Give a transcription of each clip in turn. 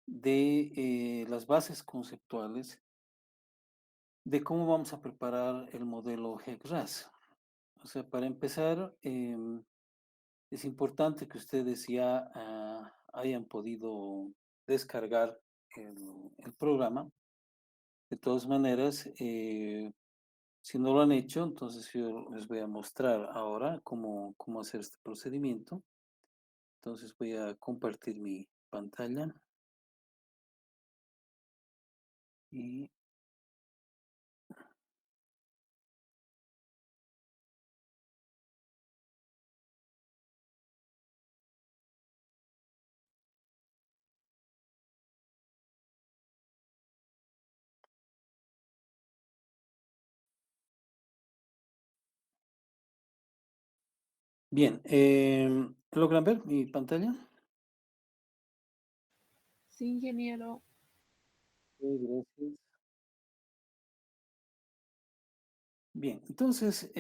de las bases conceptuales de cómo vamos a preparar el modelo HEC-RAS. O sea, para empezar, es importante que ustedes ya hayan podido descargar el, el programa. De todas maneras, si no lo han hecho, entonces yo les voy a mostrar ahora cómo hacer este procedimiento. Entonces voy a compartir mi pantalla y bien, ¿logran ver mi pantalla? Sí, ingeniero. Sí, gracias. Bien, entonces,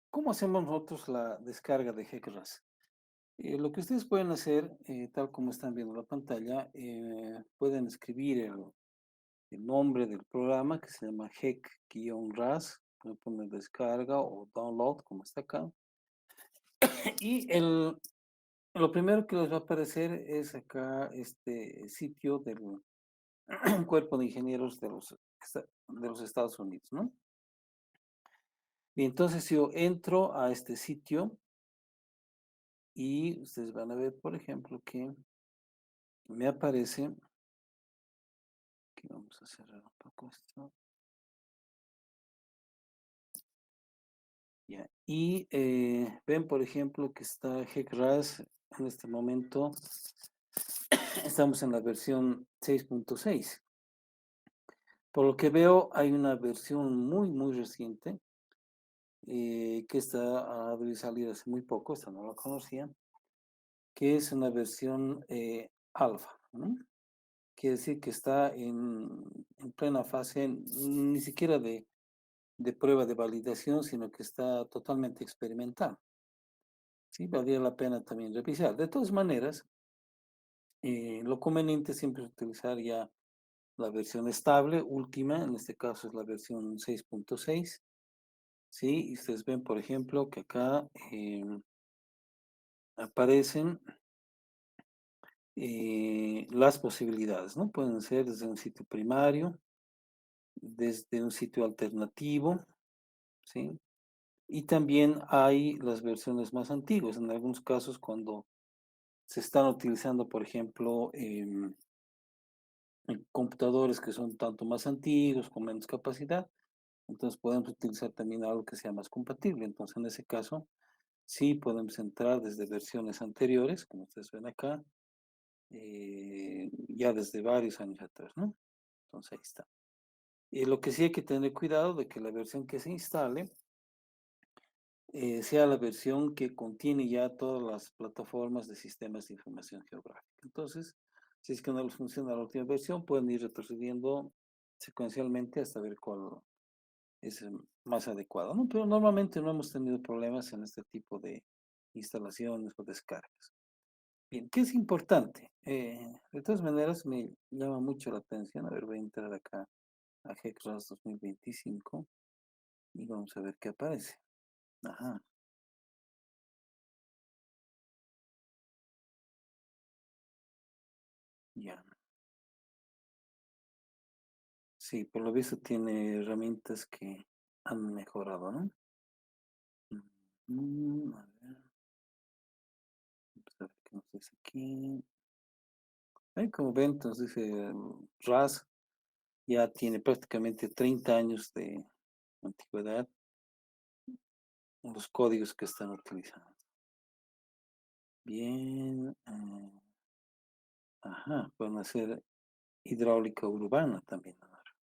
¿cómo hacemos nosotros la descarga de HEC-RAS? Lo que ustedes pueden hacer, tal como están viendo la pantalla, pueden escribir el nombre del programa que se llama HEC-RAS, pueden poner descarga o download, como está acá. Y lo primero que les va a aparecer es acá este sitio del Cuerpo de Ingenieros de los Estados Unidos, ¿no? Y entonces yo entro a este sitio y ustedes van a ver, por ejemplo, que me aparece, que vamos a cerrar un poco esto, ya. Y ven, por ejemplo, que está HEC-RAS en este momento, estamos en la versión 6.6. Por lo que veo, hay una versión muy reciente, que esta ha de salir hace muy poco, esta no la conocía, que es una versión alfa, ¿no? Quiere decir que está en plena fase, ni siquiera de prueba de validación, sino que está totalmente experimental. Sí, valdría la pena también revisar. De todas maneras, lo conveniente siempre es utilizar ya la versión estable, última, en este caso es la versión 6.6. Sí, y ustedes ven, por ejemplo, que acá aparecen las posibilidades, ¿no? Pueden ser desde un sitio primario, desde un sitio alternativo, ¿sí? Y también hay las versiones más antiguas, en algunos casos cuando se están utilizando, por ejemplo, en computadores que son tanto más antiguos, con menos capacidad, entonces podemos utilizar también algo que sea más compatible. Entonces, en ese caso, sí podemos entrar desde versiones anteriores, como ustedes ven acá, ya desde varios años atrás, ¿no? Entonces, ahí está. Lo que sí hay que tener cuidado de que la versión que se instale sea la versión que contiene ya todas las plataformas de sistemas de información geográfica. Entonces, si es que no les funciona la última versión, pueden ir retrocediendo secuencialmente hasta ver cuál es más adecuado, ¿no? Pero normalmente no hemos tenido problemas en este tipo de instalaciones o descargas. Bien, ¿qué es importante? De todas maneras, me llama mucho la atención. A ver, voy a entrar acá a HEC-RAS 2025 y vamos a ver qué aparece. Ajá, ya. Sí, por lo visto tiene herramientas que han mejorado, ¿no? A ver, vamos a ver qué nos dice aquí. Ahí como ven, entonces dice RAS ya tiene prácticamente 30 años de antigüedad en los códigos que están utilizando. Bien, ajá, pueden hacer hidráulica urbana también. A ver,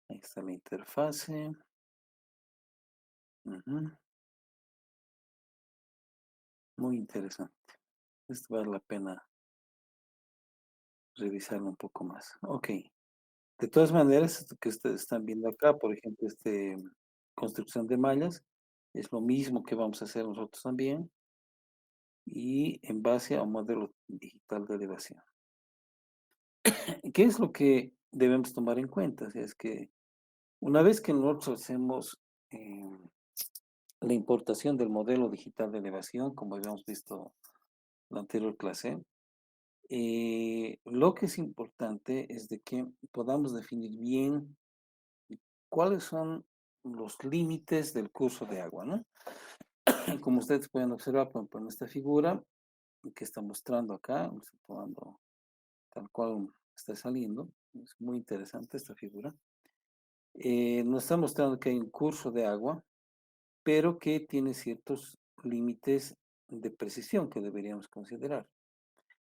ahí está la interfase. Ujú, muy interesante. Esto vale la pena revisarlo un poco más. Ok. De todas maneras, esto que ustedes están viendo acá, por ejemplo, construcción de mallas, es lo mismo que vamos a hacer nosotros también y en base a un modelo digital de elevación. ¿Qué es lo que debemos tomar en cuenta? O sea, es que una vez que nosotros hacemos la importación del modelo digital de elevación, como habíamos visto en la anterior clase, lo que es importante es de que podamos definir bien cuáles son los límites del curso de agua, ¿no? Como ustedes pueden observar, por ejemplo, en esta figura que está mostrando acá, estoy tomando tal cual está saliendo, es muy interesante esta figura. Nos está mostrando que hay un curso de agua, pero que tiene ciertos límites de precisión que deberíamos considerar.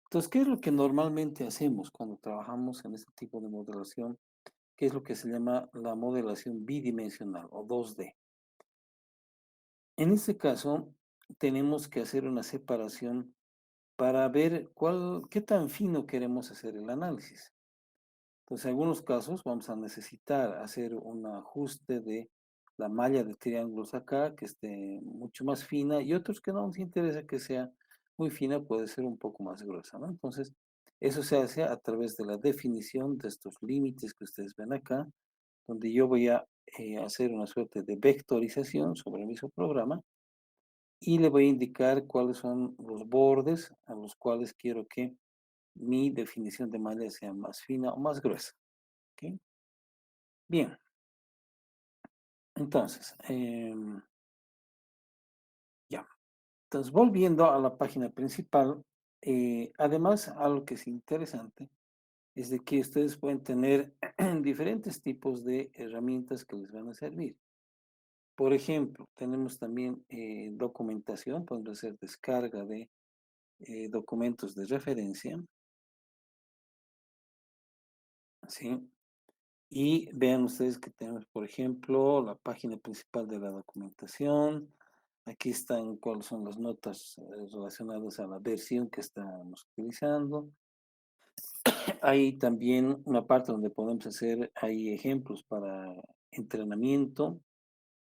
Entonces, ¿qué es lo que normalmente hacemos cuando trabajamos en este tipo de modelación? ¿Qué es lo que se llama la modelación bidimensional o 2D? En este caso, tenemos que hacer una separación para ver qué tan fino queremos hacer el análisis. Entonces, en algunos casos vamos a necesitar hacer un ajuste de la malla de triángulos acá, que esté mucho más fina, y otros que no nos interesa que sea muy fina, puede ser un poco más gruesa, ¿no? Entonces, eso se hace a través de la definición de estos límites que ustedes ven acá, donde yo voy a hacer una suerte de vectorización sobre el mismo programa y le voy a indicar cuáles son los bordes a los cuales quiero que mi definición de malla sea más fina o más gruesa. ¿Ok? Bien, entonces, ya. Entonces, volviendo a la página principal, además, algo que es interesante es de que ustedes pueden tener diferentes tipos de herramientas que les van a servir. Por ejemplo, tenemos también documentación, podemos hacer descarga de documentos de referencia, ¿sí? Y vean ustedes que tenemos, por ejemplo, la página principal de la documentación. Aquí están cuáles son las notas relacionadas a la versión que estamos utilizando. Hay también una parte donde podemos hacer, hay ejemplos para entrenamiento,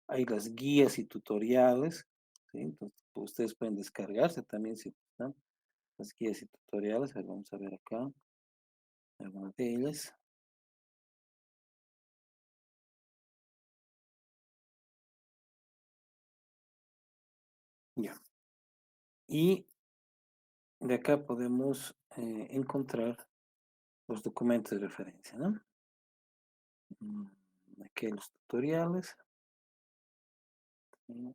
hay las guías y tutoriales, ¿sí? Entonces, pues, ustedes pueden descargarse también si gustan las guías y tutoriales. A ver, vamos a ver acá algunas de ellas. Ya. Y de acá podemos encontrar los documentos de referencia, ¿no? Mm, Aquí los tutoriales. ¿Sí?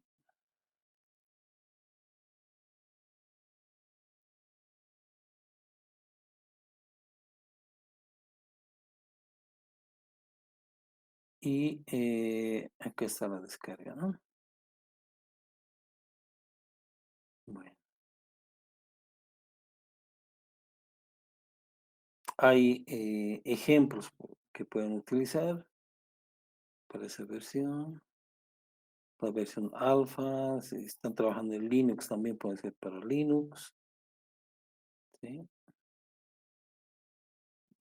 Y acá está la descarga, ¿no? Bueno, hay ejemplos que pueden utilizar para esa versión. La versión alfa, si están trabajando en Linux, también puede ser para Linux. ¿Sí?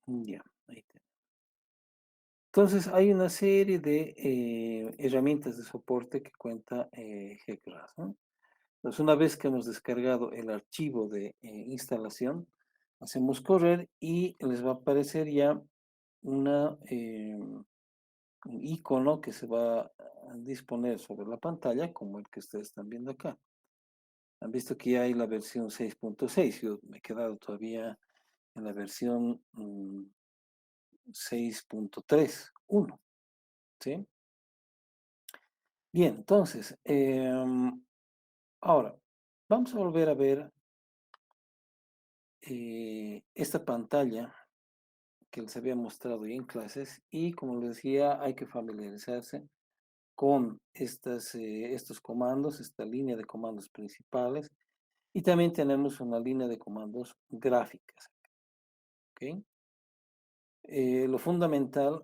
Ya, ahí está. Entonces, hay una serie de herramientas de soporte que cuenta GCRAS, ¿no? Entonces, una vez que hemos descargado el archivo de instalación, hacemos correr y les va a aparecer ya un icono que se va a disponer sobre la pantalla, como el que ustedes están viendo acá. Han visto que ya hay la versión 6.6. Yo me he quedado todavía en la versión 6.3.1. ¿Sí? Bien, entonces, ahora, vamos a volver a ver esta pantalla que les había mostrado ya en clases y como les decía, hay que familiarizarse con estos comandos, esta línea de comandos principales y también tenemos una línea de comandos gráficas. ¿Ok? Lo fundamental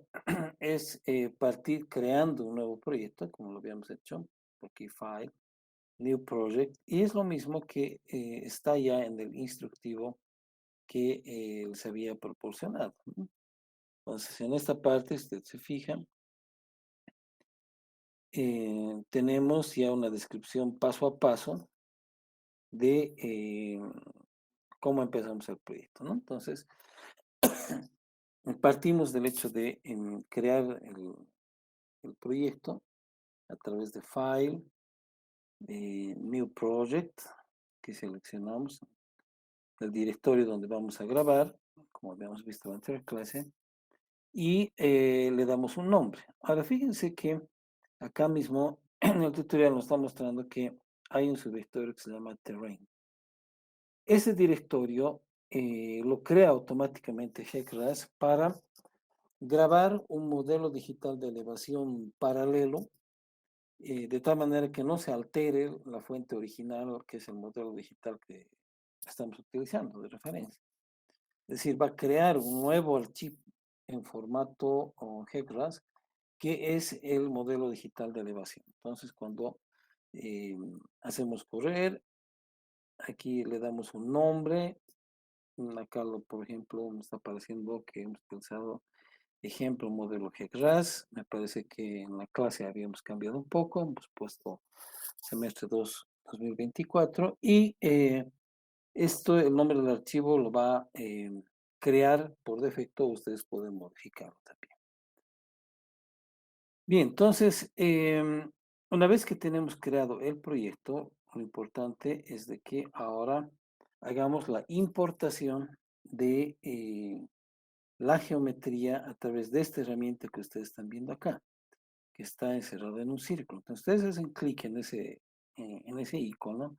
es partir creando un nuevo proyecto, como lo habíamos hecho, aquí File, New Project, y es lo mismo que está ya en el instructivo que les había proporcionado, ¿no? Entonces, en esta parte, usted se fija, tenemos ya una descripción paso a paso de cómo empezamos el proyecto, ¿no? Entonces, partimos del hecho de crear el proyecto a través de File, de New Project, que seleccionamos el directorio donde vamos a grabar, como habíamos visto en la anterior clase, y le damos un nombre. Ahora, fíjense que acá mismo en el tutorial nos está mostrando que hay un subdirectorio que se llama Terrain. Ese directorio lo crea automáticamente HECRAS para grabar un modelo digital de elevación paralelo, de tal manera que no se altere la fuente original, que es el modelo digital que estamos utilizando de referencia. Es decir, va a crear un nuevo archivo en formato HECRAS, que es el modelo digital de elevación. Entonces, cuando hacemos correr, aquí le damos un nombre. Acá, por ejemplo, me está apareciendo que hemos utilizado ejemplo modelo GECRAS. Me parece que en la clase habíamos cambiado un poco, hemos puesto semestre 2 2024 y esto, el nombre del archivo lo va a crear por defecto, ustedes pueden modificarlo también. Bien, entonces, una vez que tenemos creado el proyecto, lo importante es de que ahora hagamos la importación de la geometría a través de esta herramienta que ustedes están viendo acá, que está encerrada en un círculo. Entonces, ustedes hacen clic en ese icono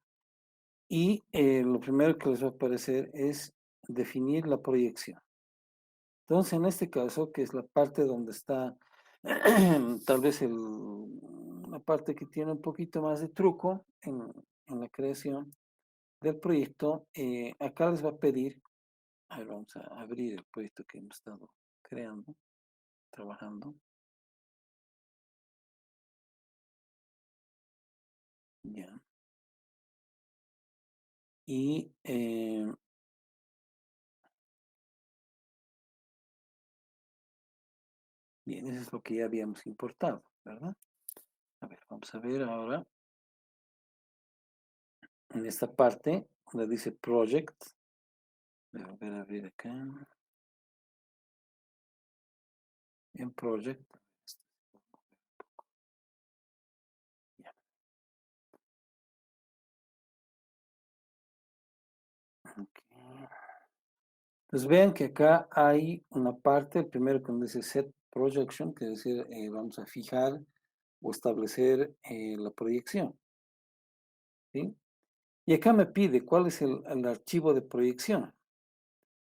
y lo primero que les va a aparecer es definir la proyección. Entonces, en este caso, que es la parte donde está tal vez la parte que tiene un poquito más de truco en la creación del proyecto, acá les va a pedir, a ver, vamos a abrir el proyecto que hemos estado creando, trabajando. Ya. Y bien, eso es lo que ya habíamos importado, ¿verdad? A ver, vamos a ver ahora en esta parte donde dice Project. Voy a volver a abrir acá en Project. Ya. Ok. Entonces vean que acá hay una parte, el primero que dice Set Projection, que es decir, vamos a fijar o establecer la proyección. ¿Sí? Y acá me pide cuál es el archivo de proyección.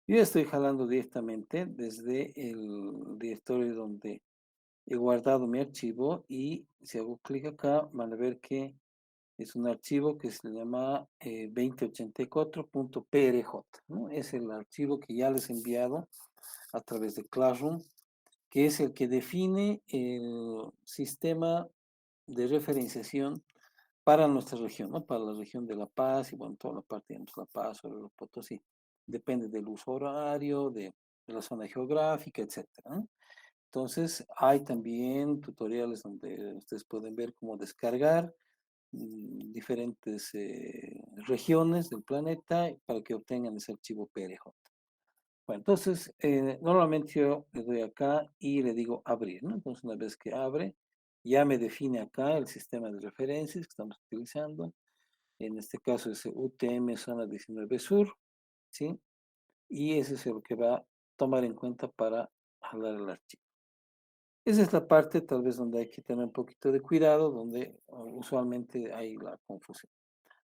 Yo ya estoy jalando directamente desde el directorio donde he guardado mi archivo y si hago clic acá van a ver que es un archivo que se llama 2084.prj, ¿no? Es el archivo que ya les he enviado a través de Classroom, que es el que define el sistema de referenciación para nuestra región, ¿no? Para la región de La Paz y bueno, toda la parte de La Paz, o Potosí. Depende del uso horario, de la zona geográfica, etcétera, ¿no? Entonces, hay también tutoriales donde ustedes pueden ver cómo descargar diferentes regiones del planeta para que obtengan ese archivo PRJ. Bueno, entonces, normalmente yo le doy acá y le digo abrir, ¿no? Entonces, una vez que abre, ya me define acá el sistema de referencias que estamos utilizando. En este caso es UTM Zona 19 Sur, ¿sí? Y ese es lo que va a tomar en cuenta para jalar el archivo. Esa es la parte tal vez donde hay que tener un poquito de cuidado, donde usualmente hay la confusión.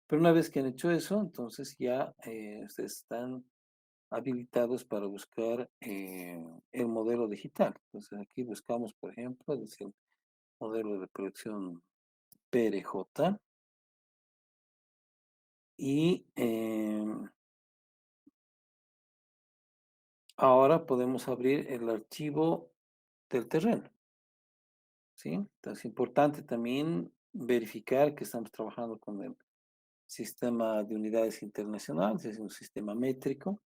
Pero una vez que han hecho eso, entonces ya ustedes están habilitados para buscar el modelo digital. Entonces aquí buscamos, por ejemplo, el modelo de proyección PRJ y ahora podemos abrir el archivo del terreno. ¿Sí? Entonces es importante también verificar que estamos trabajando con el sistema de unidades internacionales, es un sistema métrico,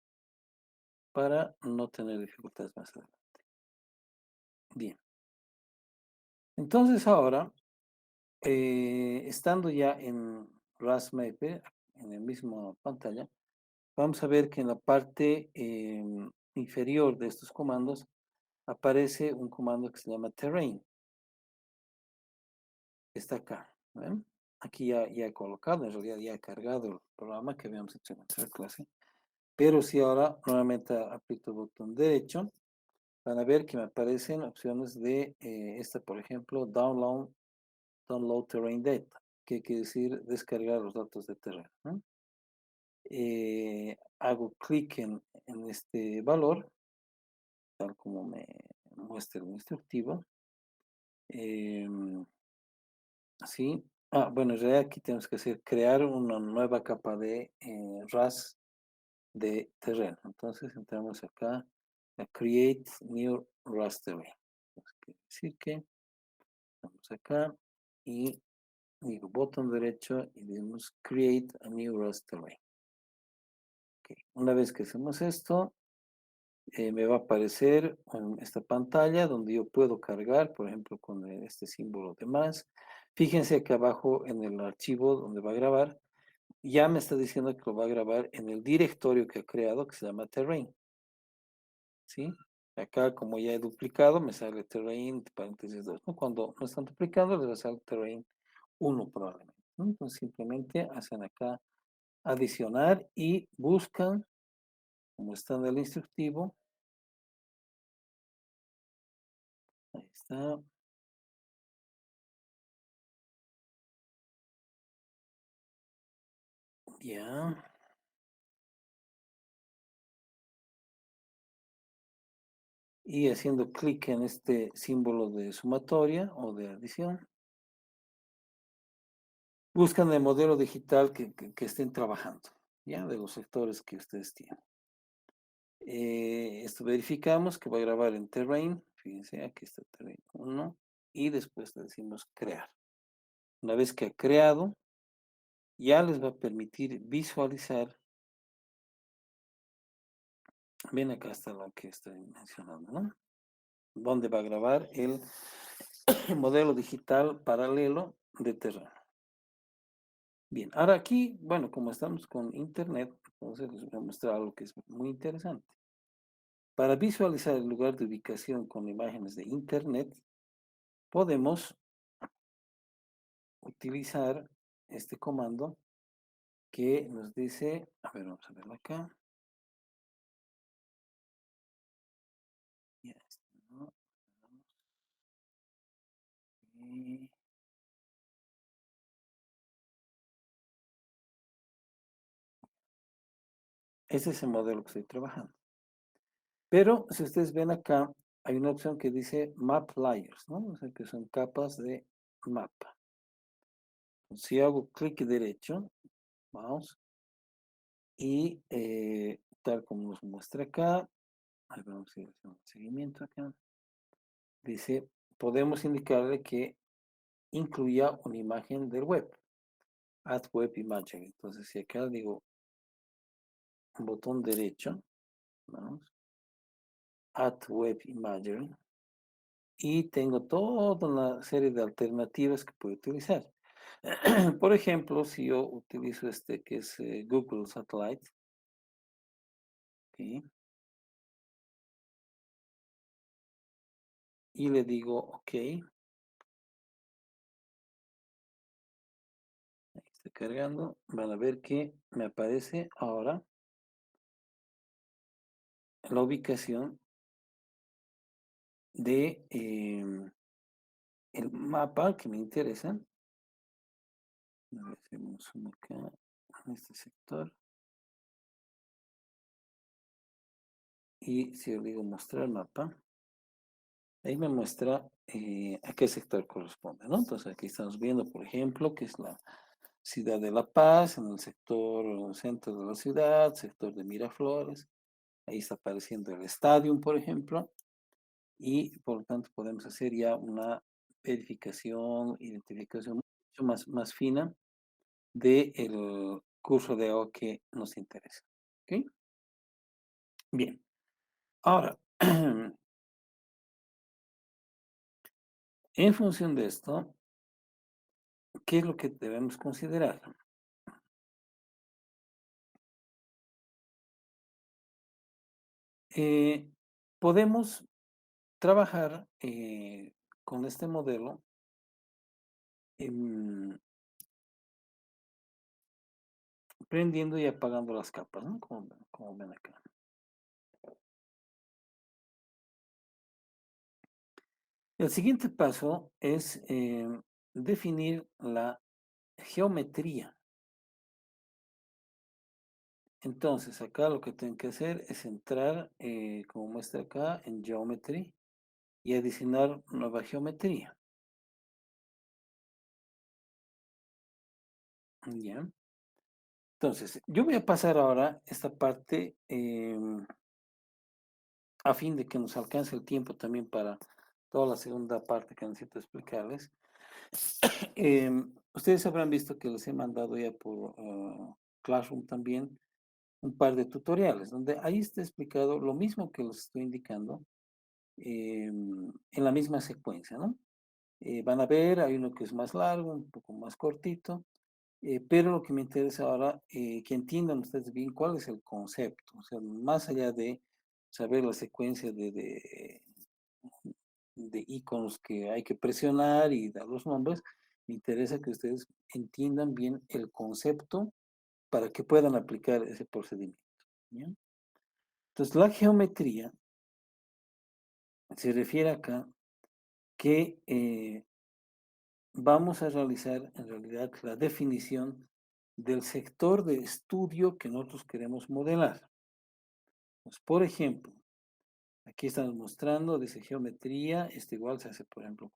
para no tener dificultades más adelante. Bien, entonces ahora, estando ya en RASMAP, en la misma pantalla, vamos a ver que en la parte inferior de estos comandos aparece un comando que se llama terrain, que está acá. ¿Ven? Aquí ya he colocado, en realidad ya he cargado el programa que habíamos hecho en nuestra clase. Pero si ahora nuevamente aprieto el botón derecho, van a ver que me aparecen opciones de esta, por ejemplo, download terrain data, que quiere decir descargar los datos de terreno, ¿no? Hago clic en este valor, tal como me muestra el instructivo. Así. Bueno, en realidad aquí tenemos que hacer crear una nueva capa de RAS de terreno. Entonces entramos acá a Create New RAS Terrain. Quiere decir que vamos acá y digo botón derecho y decimos Create a New RAS Terrain. Okay. Una vez que hacemos esto, me va a aparecer esta pantalla donde yo puedo cargar, por ejemplo, con este símbolo de más. Fíjense que abajo en el archivo donde va a grabar, ya me está diciendo que lo va a grabar en el directorio que ha creado, que se llama Terrain. ¿Sí? Acá, como ya he duplicado, me sale Terrain, paréntesis 2, ¿no? Cuando no están duplicando, les va a salir Terrain 1 probablemente, ¿no? Entonces, simplemente hacen acá adicionar y buscan, como está en el instructivo, ahí está, ya, y haciendo clic en este símbolo de sumatoria o de adición, buscan el modelo digital que estén trabajando, ya, de los sectores que ustedes tienen. Esto verificamos que va a grabar en Terrain. Fíjense, aquí está Terrain 1. Y después le decimos crear. Una vez que ha creado, ya les va a permitir visualizar. Ven acá está lo que estoy mencionando, ¿no? Donde va a grabar el modelo digital paralelo de Terrain. Bien, ahora aquí, bueno, como estamos con Internet, entonces les voy a mostrar algo que es muy interesante. Para visualizar el lugar de ubicación con imágenes de Internet, podemos utilizar este comando que nos dice, a ver, vamos a verlo acá. Ya está, ¿no? Y ese es el modelo que estoy trabajando. Pero si ustedes ven acá, hay una opción que dice Map Layers, ¿no? O sea, que son capas de mapa. Si hago clic derecho, vamos, y tal como nos muestra acá, ahí vamos a ir haciendo un seguimiento acá, dice, podemos indicarle que incluya una imagen del web. Add Web Imagen. Entonces, si acá digo un botón derecho, vamos, Add Web Imagen, y tengo toda una serie de alternativas que puedo utilizar. Por ejemplo, si yo utilizo este que es Google Satellite, ¿okay? Y le digo OK, ahí está cargando, van a ver que me aparece ahora la ubicación de el mapa que me interesa. A ver si vamos acá en este sector. Y si yo le digo mostrar mapa, ahí me muestra a qué sector corresponde, ¿no? Entonces aquí estamos viendo, por ejemplo, que es la ciudad de La Paz, en el sector centro de la ciudad, sector de Miraflores. Ahí está apareciendo el estadio, por ejemplo, y por lo tanto podemos hacer ya una verificación, identificación mucho más fina del curso de agua que nos interesa. ¿Ok? Bien. Ahora, en función de esto, ¿qué es lo que debemos considerar? podemos trabajar con este modelo em, prendiendo y apagando las capas, ¿no? Como ven acá. El siguiente paso es definir la geometría. Entonces, acá lo que tengo que hacer es entrar, como muestra acá, en Geometry y adicionar nueva geometría. ¿Ya? Entonces, yo voy a pasar ahora esta parte a fin de que nos alcance el tiempo también para toda la segunda parte que necesito explicarles. Ustedes habrán visto que les he mandado ya por Classroom también un par de tutoriales, donde ahí está explicado lo mismo que les estoy indicando en la misma secuencia, ¿no? Van a ver, hay uno que es más largo, un poco más cortito, pero lo que me interesa ahora, que entiendan ustedes bien cuál es el concepto, o sea, más allá de saber la secuencia de iconos que hay que presionar y dar los nombres, me interesa que ustedes entiendan bien el concepto para que puedan aplicar ese procedimiento. ¿Ya? Entonces, la geometría se refiere acá que vamos a realizar en realidad la definición del sector de estudio que nosotros queremos modelar. Pues, por ejemplo, aquí estamos mostrando, dice geometría, esto igual se hace, por ejemplo,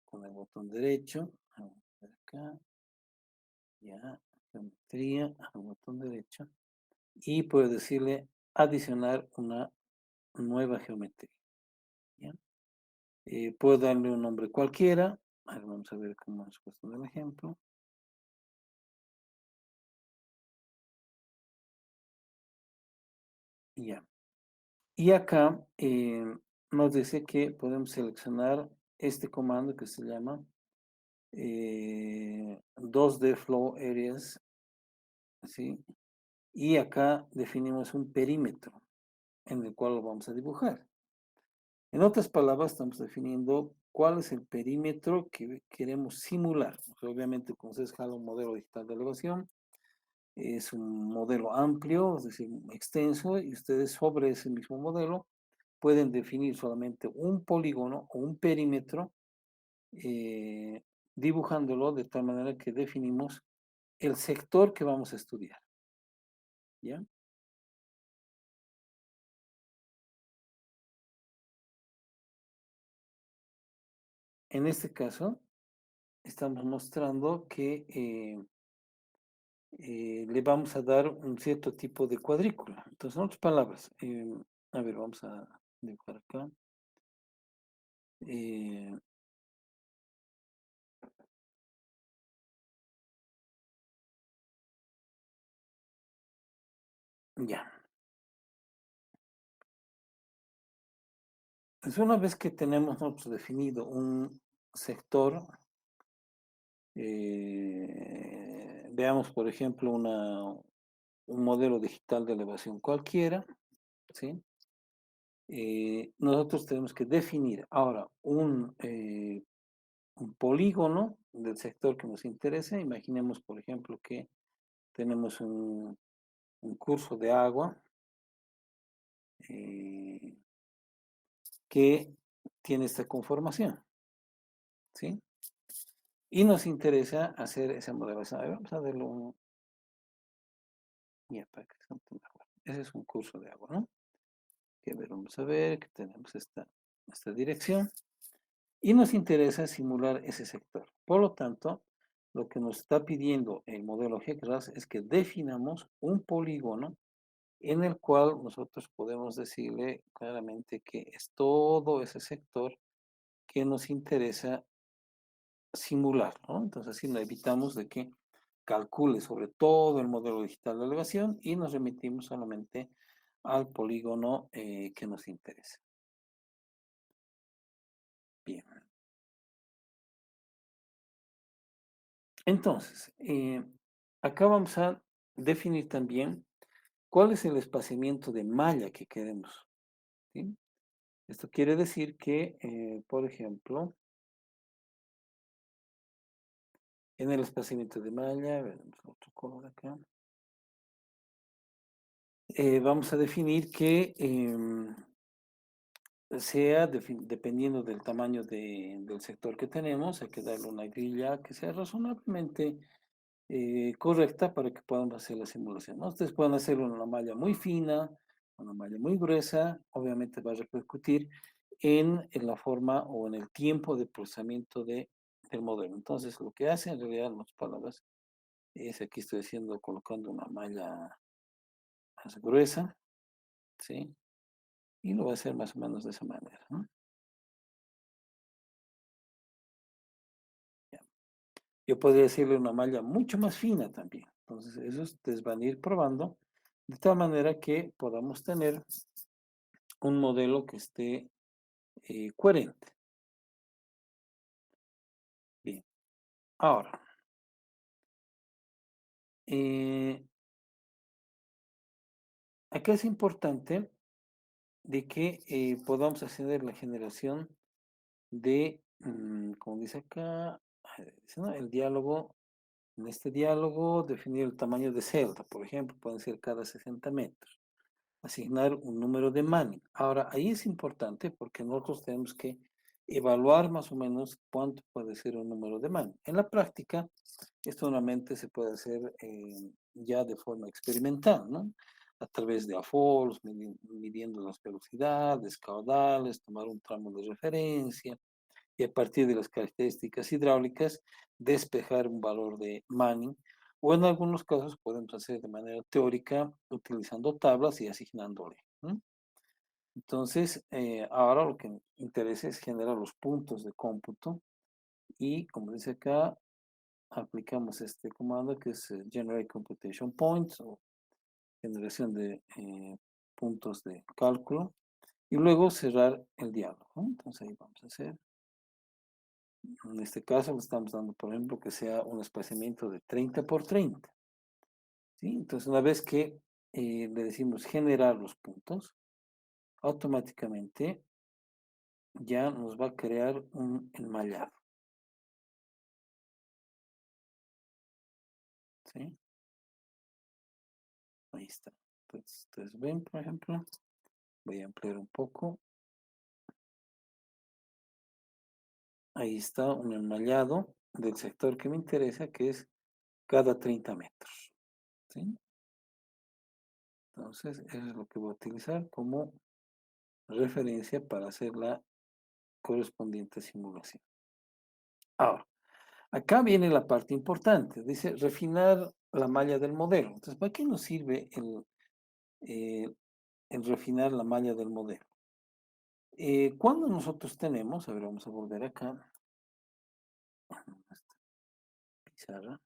con el botón derecho. Vamos a ver acá, ya, geometría, al botón derecho. Y puedo decirle adicionar una nueva geometría. ¿Ya? Puedo darle un nombre cualquiera. A ver, vamos a ver cómo es cuestión del ejemplo. Ya. Y acá nos dice que podemos seleccionar este comando que se llama 2D Flow Areas, ¿sí? Y acá definimos un perímetro en el cual lo vamos a dibujar. En otras palabras, estamos definiendo cuál es el perímetro que queremos simular. O sea, obviamente, como ustedes jalan un modelo digital de elevación, es un modelo amplio, es decir, extenso, y ustedes sobre ese mismo modelo pueden definir solamente un polígono o un perímetro, eh, dibujándolo de tal manera que definimos el sector que vamos a estudiar. ¿Ya? En este caso, estamos mostrando que le vamos a dar un cierto tipo de cuadrícula. Entonces, en otras palabras, a ver, vamos a dibujar acá. Eh, ya. Entonces, una vez que tenemos nosotros definido un sector, veamos, por ejemplo, un modelo digital de elevación cualquiera, ¿sí? Nosotros tenemos que definir ahora un polígono del sector que nos interesa. Imaginemos, por ejemplo, que tenemos un curso de agua eh, que tiene esta conformación, ¿sí? Y nos interesa hacer esa modelación. A ver, vamos a darle un... Ya, para que sea un poco mejor. Ese es un curso de agua, ¿no? Que a ver, vamos a ver que tenemos esta dirección. Y nos interesa simular ese sector. Por lo tanto, lo que nos está pidiendo el modelo GECRAS es que definamos un polígono en el cual nosotros podemos decirle claramente que es todo ese sector que nos interesa simular, ¿no? Entonces, así no evitamos de que calcule sobre todo el modelo digital de elevación y nos remitimos solamente al polígono que nos interesa. Bien. Entonces, acá vamos a definir también ¿Cuál es el espaciamiento de malla que queremos? ¿Sí? Esto quiere decir que, por ejemplo, en el espaciamiento de malla, veremos otro color acá, vamos a definir que sea dependiendo del tamaño del sector que tenemos, hay que darle una grilla que sea razonablemente correcta para que podamos hacer la simulación, ¿no? Ustedes pueden hacerlo en una malla muy fina, una malla muy gruesa, obviamente va a repercutir en la forma o en el tiempo de procesamiento del modelo. Entonces, lo que hace en realidad las palabras es, aquí estoy haciendo, colocando una malla más gruesa, ¿sí? Y lo voy a hacer más o menos de esa manera, ¿no? Ya. Yo podría decirle una malla mucho más fina también. Entonces, eso ustedes van a ir probando de tal manera que podamos tener un modelo que esté coherente. Bien. Ahora, eh, acá es importante de que podamos hacer la generación de, como dice acá, dice, ¿no? El diálogo, en este diálogo, definir el tamaño de celda, por ejemplo, pueden ser cada 60 metros. Asignar un número de Manning. Ahora, ahí es importante porque nosotros tenemos que evaluar más o menos cuánto puede ser un número de Manning. En la práctica, esto solamente se puede hacer ya de forma experimental, ¿no? A través de AFOLs, midiendo las velocidades, caudales, tomar un tramo de referencia y a partir de las características hidráulicas despejar un valor de Manning, o en algunos casos podemos hacer de manera teórica utilizando tablas y asignándole, ¿no? Entonces, ahora lo que interesa es generar los puntos de cómputo y, como dice acá, aplicamos este comando que es Generate Computation Points o generación de puntos de cálculo y luego cerrar el diálogo, ¿no? Entonces ahí vamos a hacer. En este caso le estamos dando, por ejemplo, que sea un espaciamiento de 30 por 30. ¿Sí? Entonces, una vez que le decimos generar los puntos, automáticamente ya nos va a crear un enmallado. ¿Sí? Ahí está. Entonces, ustedes ven, por ejemplo, voy a ampliar un poco. Ahí está un enmallado del sector que me interesa, que es cada 30 metros. ¿Sí? Entonces, eso es lo que voy a utilizar como referencia para hacer la correspondiente simulación. Ahora, acá viene la parte importante. Dice refinar la malla del modelo. Entonces, ¿para qué nos sirve eh, el refinar la malla del modelo? Cuando nosotros tenemos, a ver, vamos a volver acá, esta pizarra.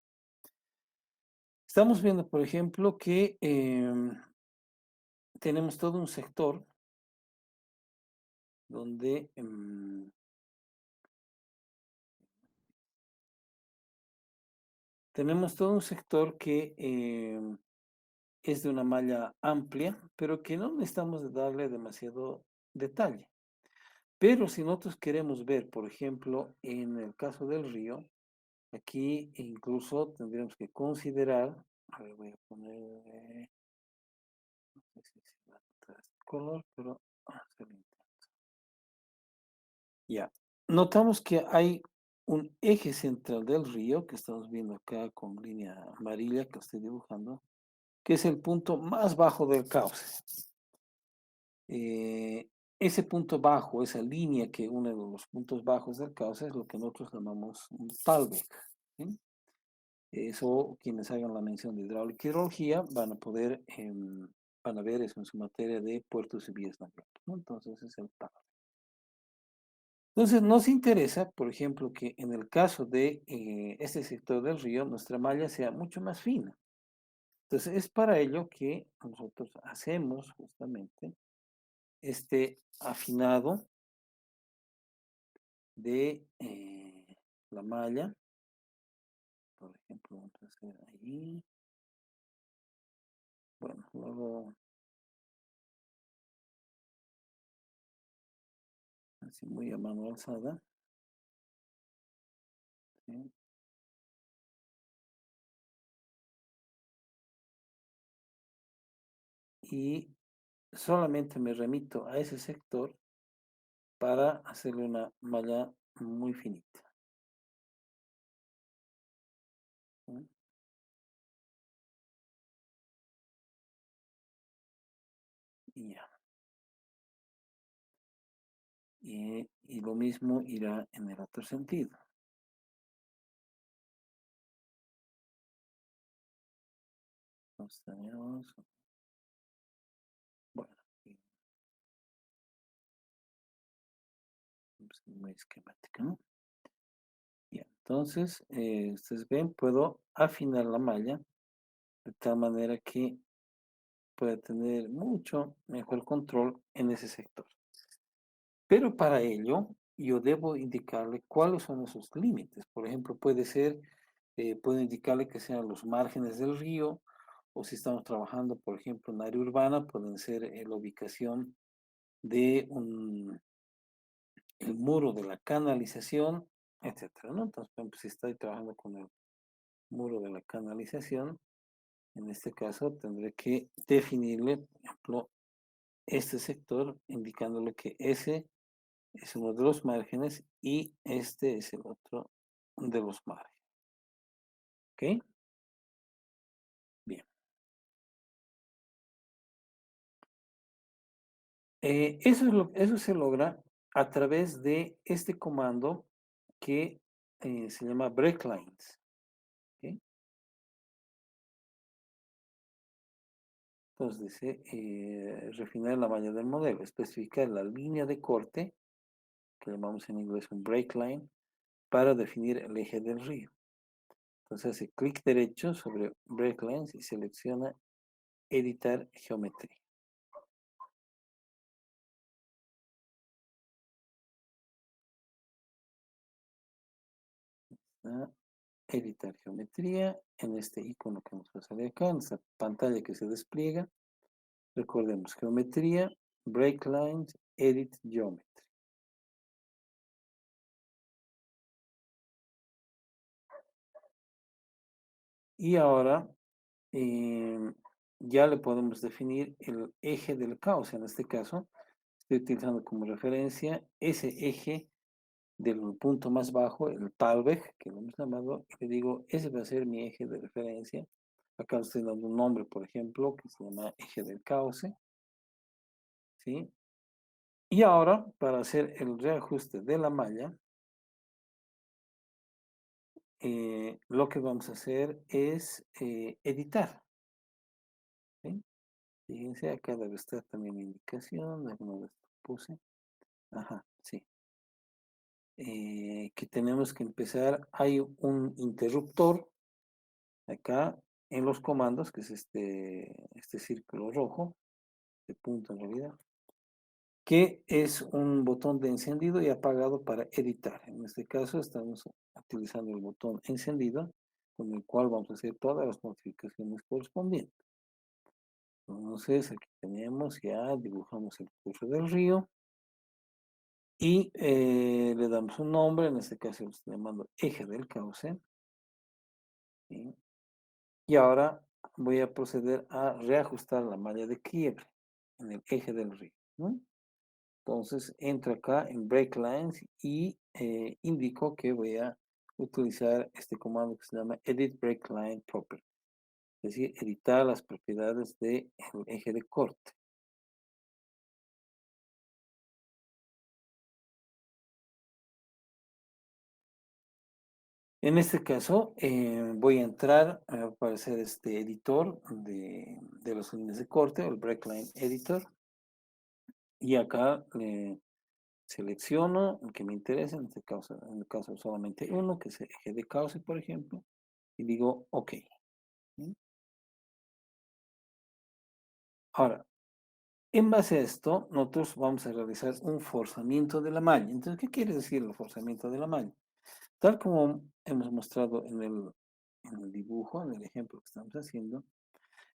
Estamos viendo, por ejemplo, que tenemos todo un sector donde tenemos todo un sector que es de una malla amplia, pero que no necesitamos de darle demasiado detalle. Pero si nosotros queremos ver, por ejemplo, en el caso del río, aquí incluso tendríamos que considerar, a ver, voy a poner, no sé si se va a notar este color, pero se lo intento. Ya, notamos que hay un eje central del río, que estamos viendo acá con línea amarilla que estoy dibujando, que es el punto más bajo del cauce. Ese punto bajo, esa línea que une los puntos bajos del cauce es lo que nosotros llamamos un talweg, ¿sí? Eso, quienes hagan la mención de hidráulica y hidrología van a poder, van a ver eso en su materia de puertos y vías naturales, ¿no? Entonces, ese es el talweg. Entonces, nos interesa, por ejemplo, que en el caso de este sector del río, nuestra malla sea mucho más fina. Entonces, es para ello que nosotros hacemos justamente este afinado de la malla. Por ejemplo, vamos a hacer ahí. Bueno, luego así muy a mano alzada. ¿Sí? Y solamente me remito a ese sector para hacerle una malla muy finita. ¿Sí? Y ya. Y lo mismo irá en el otro sentido. Entonces tenemos, bueno, y, pues, muy esquemática, ¿no? Ya, entonces, ustedes ven, puedo afinar la malla de tal manera que pueda tener mucho mejor control en ese sector. Pero para ello, yo debo indicarle cuáles son esos límites. Por ejemplo, puede ser, puedo indicarle que sean los márgenes del río, o si estamos trabajando, por ejemplo, en área urbana, pueden ser la ubicación de el muro de la canalización, etcétera, ¿no? Entonces, por ejemplo, si estoy trabajando con el muro de la canalización, en este caso tendré que definirle, por ejemplo, este sector, indicándole que ese es uno de los márgenes y este es el otro de los márgenes. ¿Ok? Bien. Eso se logra a través de este comando que se llama breaklines. ¿Ok? Entonces dice refinar la malla del modelo, especificar la línea de corte, que llamamos en inglés un breakline, para definir el eje del río. Entonces hace clic derecho sobre breaklines y selecciona editar geometría. ¿Ah? Editar geometría en este icono que nos va a salir acá, en esta pantalla que se despliega. Recordemos geometría, break lines, edit geometry. Y ahora ya le podemos definir el eje del caos. En este caso, estoy utilizando como referencia ese eje del punto más bajo, el talvej, que lo hemos llamado, y le digo, ese va a ser mi eje de referencia. Acá estoy dando un nombre, por ejemplo, que se llama eje del cauce, ¿sí? Y ahora, para hacer el reajuste de la malla, lo que vamos a hacer es editar, ¿sí? Fíjense, acá debe estar también la indicación, alguna vez lo puse. Ajá, sí. Que tenemos que empezar, hay un interruptor acá en los comandos, que es este círculo rojo, de punto en realidad, que es un botón de encendido y apagado para editar. En este caso estamos utilizando el botón encendido, con el cual vamos a hacer todas las modificaciones correspondientes. Entonces aquí tenemos, ya dibujamos el curso del río y le damos un nombre, en este caso lo estoy llamando eje del cauce. ¿Sí? Y ahora voy a proceder a reajustar la malla de quiebre en el eje del río, ¿no? Entonces entro acá en break lines y indico que voy a utilizar este comando que se llama edit break line property, es decir, editar las propiedades del eje de corte. En este caso, voy a entrar a aparecer este editor de las líneas de corte, el breakline editor, y acá selecciono el que me interesa, en el caso solamente uno, que es el eje de cauce, por ejemplo, y digo OK. ¿Sí? Ahora, en base a esto, nosotros vamos a realizar un forzamiento de la malla. Entonces, ¿qué quiere decir el forzamiento de la malla? Tal como hemos mostrado en el dibujo, en el ejemplo que estamos haciendo,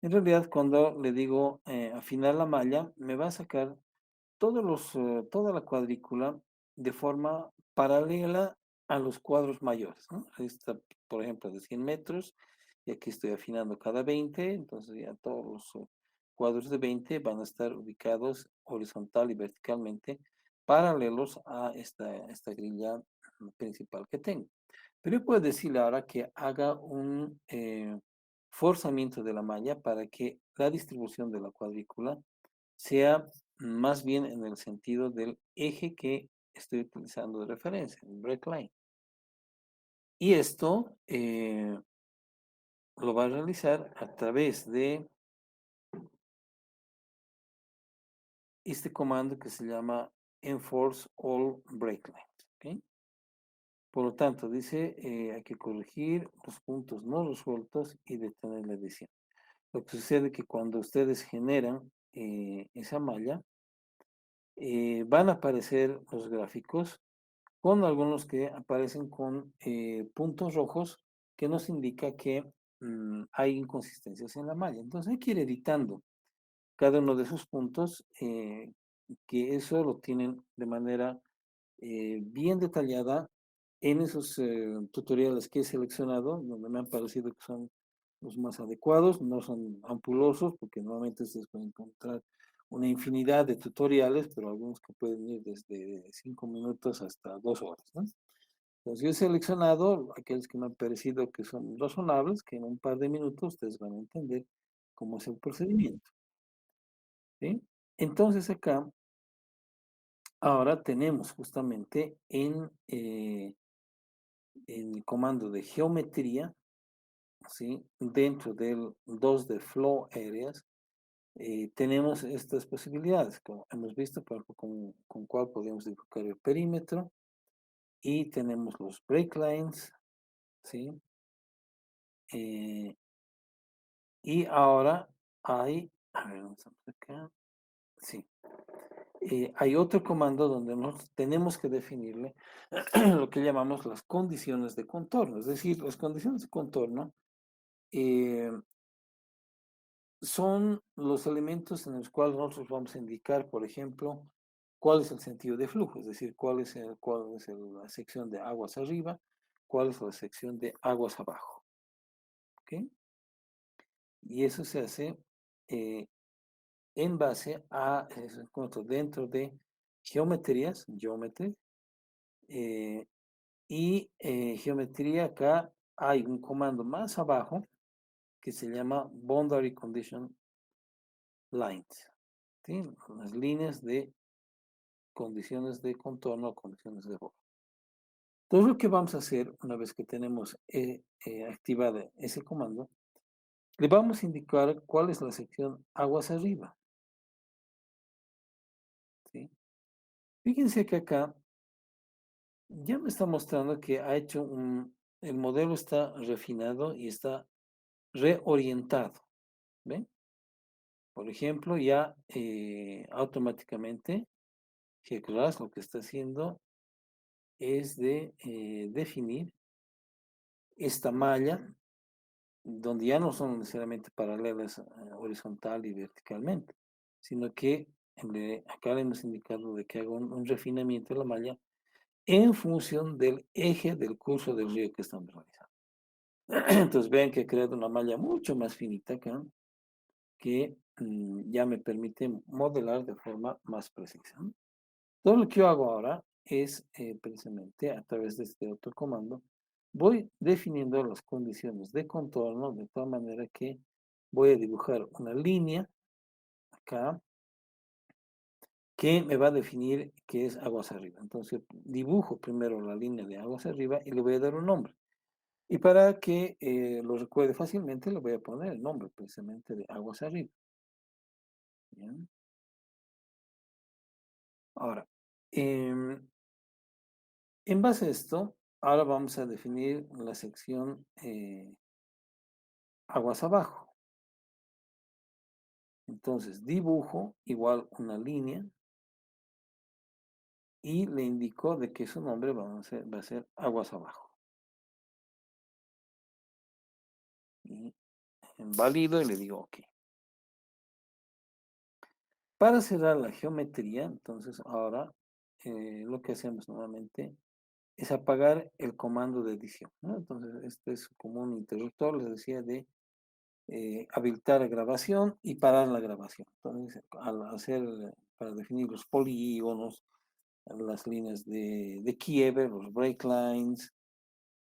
En realidad, cuando le digo, afinar la malla, me va a sacar toda la cuadrícula de forma paralela a los cuadros mayores, ¿no? Esta, por ejemplo, de 100 metros, y aquí estoy afinando cada 20, entonces ya todos los cuadros de 20 van a estar ubicados horizontal y verticalmente, paralelos a esta grilla principal que tengo. Pero yo puedo decirle ahora que haga un forzamiento de la malla para que la distribución de la cuadrícula sea más bien en el sentido del eje que estoy utilizando de referencia, el breakline. Y esto lo va a realizar a través de este comando que se llama enforce all breaklines. ¿Ok? Por lo tanto, dice, hay que corregir los puntos no resueltos y detener la edición. Lo que sucede es que cuando ustedes generan esa malla, van a aparecer los gráficos con algunos que aparecen con puntos rojos que nos indica que hay inconsistencias en la malla. Entonces hay que ir editando cada uno de esos puntos, que eso lo tienen de manera bien detallada en esos tutoriales que he seleccionado, donde me han parecido que son los más adecuados, no son ampulosos, porque normalmente ustedes pueden encontrar una infinidad de tutoriales, pero algunos que pueden ir desde 5 minutos hasta 2 horas, ¿no? Entonces yo he seleccionado aquellos que me han parecido que son razonables, que en un par de minutos ustedes van a entender cómo es el procedimiento, ¿sí? Entonces acá, ahora tenemos justamente en el comando de geometría, ¿sí? Dentro del 2 de Flow Areas, tenemos estas posibilidades, como hemos visto, por ejemplo, con cuál podemos dibujar el perímetro, y tenemos los break lines, ¿sí? Eh, y ahora hay, a ver, vamos a ver acá, sí, hay otro comando donde nos tenemos que definirle lo que llamamos las condiciones de contorno, es decir, las condiciones de contorno eh, son los elementos en los cuales nosotros vamos a indicar, por ejemplo, cuál es el sentido de flujo, es decir, la sección de aguas arriba, cuál es la sección de aguas abajo. ¿Ok? Y eso se hace eh, en base a, eso encuentro dentro de geometrías, geometry, eh, y geometría acá hay un comando más abajo que se llama Boundary Condition Lines, ¿sí? Las líneas de condiciones de contorno o condiciones de bordo. Todo lo que vamos a hacer una vez que tenemos activado ese comando, le vamos a indicar cuál es la sección aguas arriba, ¿sí? Fíjense que acá ya me está mostrando que el modelo está refinado y está reorientado, ¿ven? Por ejemplo, ya automáticamente GClass lo que está haciendo es de definir esta malla donde ya no son necesariamente paralelas horizontal y verticalmente, sino que acá le hemos indicado de que haga un refinamiento de la malla en función del eje del curso del río que estamos realizando. Entonces vean que he creado una malla mucho más finita acá, que ya me permite modelar de forma más precisa, ¿no? Todo lo que yo hago ahora es precisamente a través de este otro comando, voy definiendo las condiciones de contorno de tal manera que voy a dibujar una línea acá que me va a definir qué es aguas arriba. Entonces dibujo primero la línea de aguas arriba y le voy a dar un nombre. Y para que lo recuerde fácilmente, le voy a poner el nombre precisamente de aguas arriba. ¿Bien? Ahora, em, en base a esto, ahora vamos a definir la sección aguas abajo. Entonces, dibujo igual una línea y le indico de que su nombre va a ser aguas abajo. Y valido y le digo OK. Para cerrar la geometría, entonces ahora lo que hacemos nuevamente es apagar el comando de edición, ¿no? Entonces, este es como un interruptor, les decía, de habilitar la grabación y parar la grabación. Entonces, al hacer, para definir los polígonos, las líneas de quiebre, los break lines,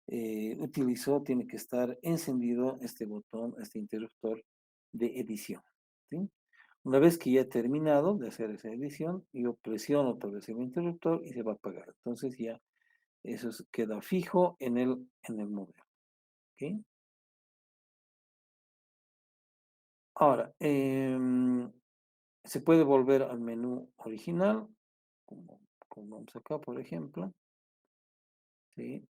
tiene que estar encendido este botón, este interruptor de edición, ¿sí? Una vez que ya he terminado de hacer esa edición, yo presiono otra vez el interruptor y se va a apagar. Entonces ya eso queda fijo en el modelo, ¿ok? Ahora, se puede volver al menú original, como vamos acá, por ejemplo, ¿sí?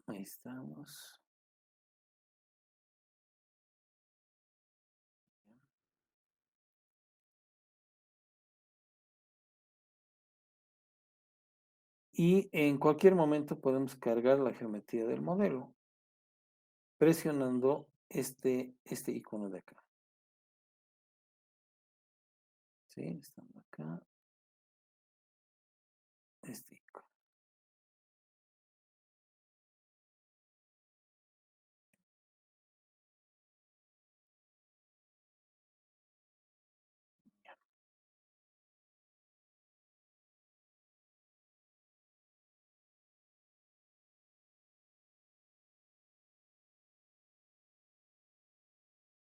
Ahí estamos. Y en cualquier momento podemos cargar la geometría del modelo presionando este icono de acá, ¿sí? Estando acá, este icono.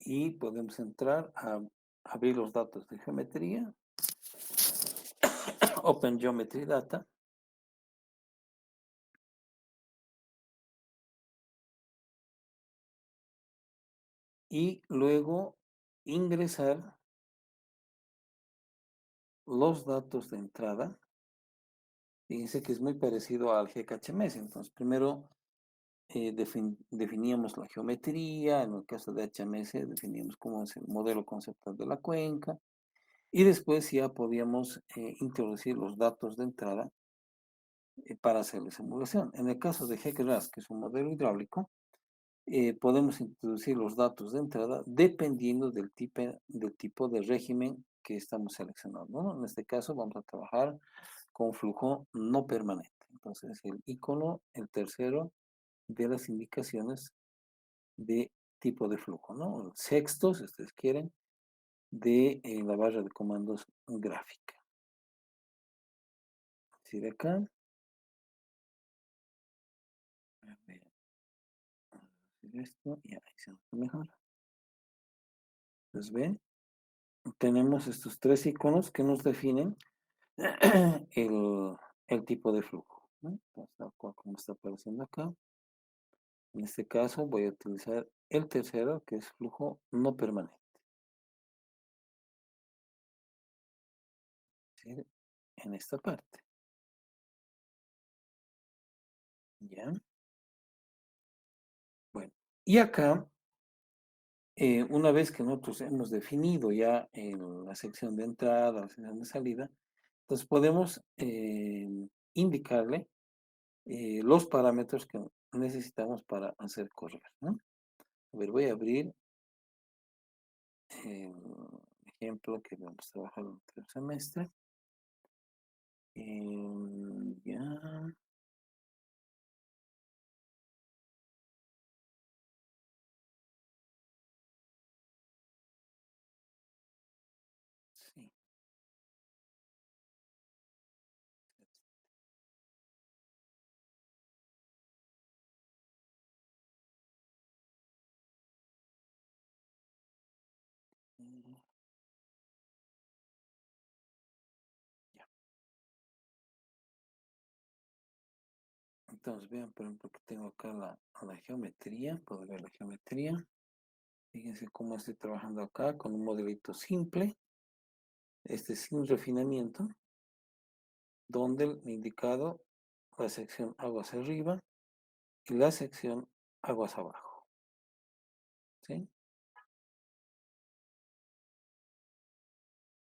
Y podemos entrar a abrir los datos de geometría, Open Geometry Data, y luego ingresar los datos de entrada. Fíjense que es muy parecido al GKHMS. Entonces, primero definíamos la geometría, en el caso de HMS definíamos cómo es el modelo conceptual de la cuenca, y después ya podíamos introducir los datos de entrada para hacer la simulación. En el caso de GECRAS, que es un modelo hidráulico, podemos introducir los datos de entrada dependiendo del tipo de régimen que estamos seleccionando, ¿no? En este caso vamos a trabajar con flujo no permanente. Entonces el icono, el tercero de las indicaciones de tipo de flujo, ¿no? El sexto, si ustedes quieren, de la barra de comandos gráfica. Si de acá, a ver, esto, y ahí se nota mejor. Entonces, ven, tenemos estos tres iconos que nos definen el, el tipo de flujo, ¿no? Entonces, tal cual como está apareciendo acá. En este caso voy a utilizar el tercero, que es flujo no permanente, ¿sí? En esta parte. ¿Ya? Bueno, y acá, una vez que nosotros hemos definido ya en la sección de entrada, la sección de salida, entonces podemos indicarle los parámetros que necesitamos para hacer correr, ¿no? A ver, voy a abrir el ejemplo que vamos a trabajar durante el semestre. Ya, sí. Mm, ya. Entonces vean, por ejemplo, que tengo acá la geometría, puedo ver la geometría. Fíjense cómo estoy trabajando acá con un modelito simple, sin refinamiento, donde el indicado la sección aguas arriba y la sección aguas abajo, ¿sí?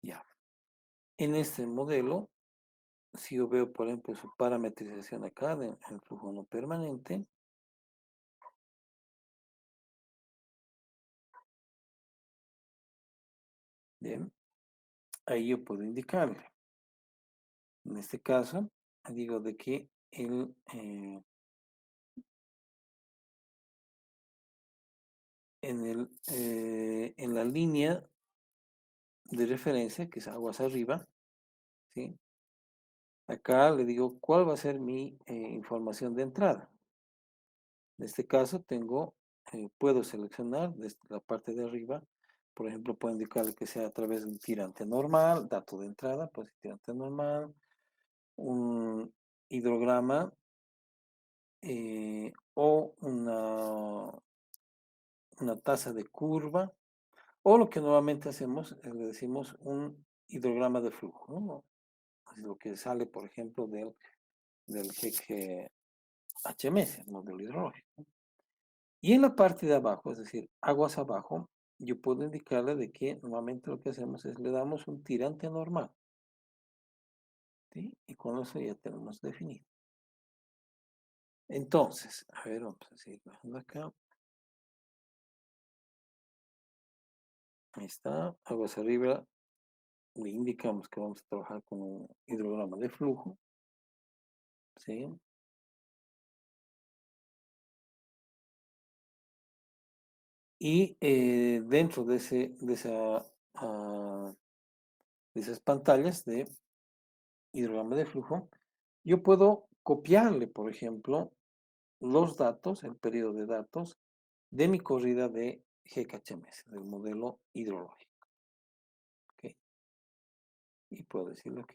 Ya. En este modelo, si yo veo, por ejemplo, su parametrización acá, el flujo no permanente, Bien, ahí yo puedo indicarle. En este caso, digo de que en la línea de referencia, que es aguas arriba, ¿sí? Acá le digo cuál va a ser mi información de entrada. En este caso puedo seleccionar desde la parte de arriba, por ejemplo, puedo indicarle que sea a través de un tirante normal, dato de entrada, pues tirante normal, un hidrograma o una tasa de curva, o lo que normalmente hacemos, le decimos un hidrograma de flujo, ¿no? Es lo que sale, por ejemplo, del GEC HMS, el modelo hidrológico. Y en la parte de abajo, es decir, aguas abajo, yo puedo indicarle de que normalmente lo que hacemos es le damos un tirante normal, ¿sí? Y con eso ya tenemos definido. Entonces, a ver, vamos a seguir bajando acá. Ahí está, aguas arriba, le indicamos que vamos a trabajar con un hidrograma de flujo, ¿sí? Y dentro de esas pantallas de hidrograma de flujo, yo puedo copiarle, por ejemplo, los datos, el periodo de datos de mi corrida de GKHMS, del modelo hidrológico. ¿Ok? Y puedo decirle OK.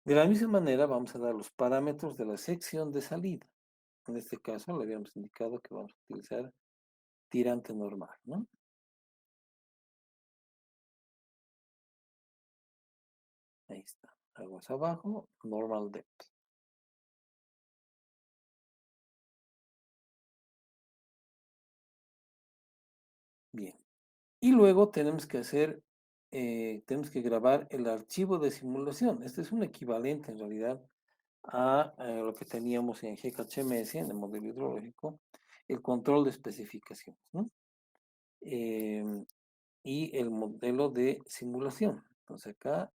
De la misma manera, vamos a dar los parámetros de la sección de salida. En este caso, le habíamos indicado que vamos a utilizar tirante normal, ¿no? Ahí está. Aguas abajo, normal depth. Bien. Y luego tenemos que grabar el archivo de simulación. Este es un equivalente en realidad a lo que teníamos en GKHMS, en el modelo hidrológico, el control de especificaciones, ¿no? Y el modelo de simulación. Entonces acá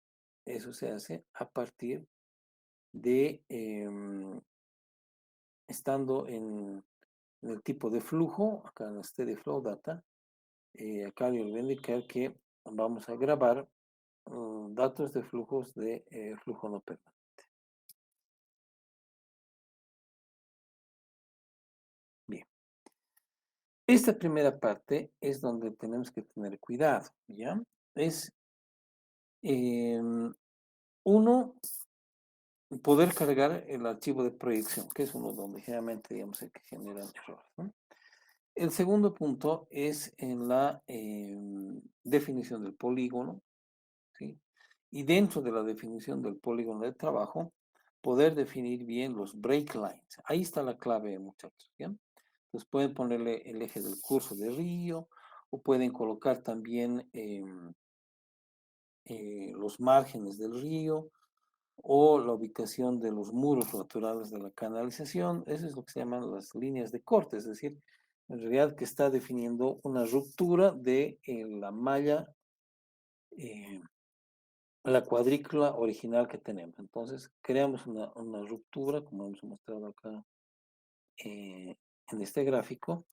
eso se hace a partir de estando en el tipo de flujo, acá en este de flow data, acá yo le voy a indicar que vamos a grabar datos de flujos de flujo no permanente. Bien. Esta primera parte es donde tenemos que tener cuidado, ¿ya? Es uno, poder cargar el archivo de proyección, que es uno donde generalmente, digamos, el que generan errores, ¿no? El segundo punto es en la definición del polígono, ¿sí? Y dentro de la definición del polígono de trabajo, poder definir bien los break lines. Ahí está la clave, muchachos, ¿ya? Entonces pueden ponerle el eje del curso de río, o pueden colocar también los márgenes del río, o la ubicación de los muros laterales de la canalización. Eso es lo que se llaman las líneas de corte, es decir, en realidad que está definiendo una ruptura de la malla, eh, la cuadrícula original que tenemos. Entonces, creamos una ruptura, como hemos mostrado acá en este gráfico.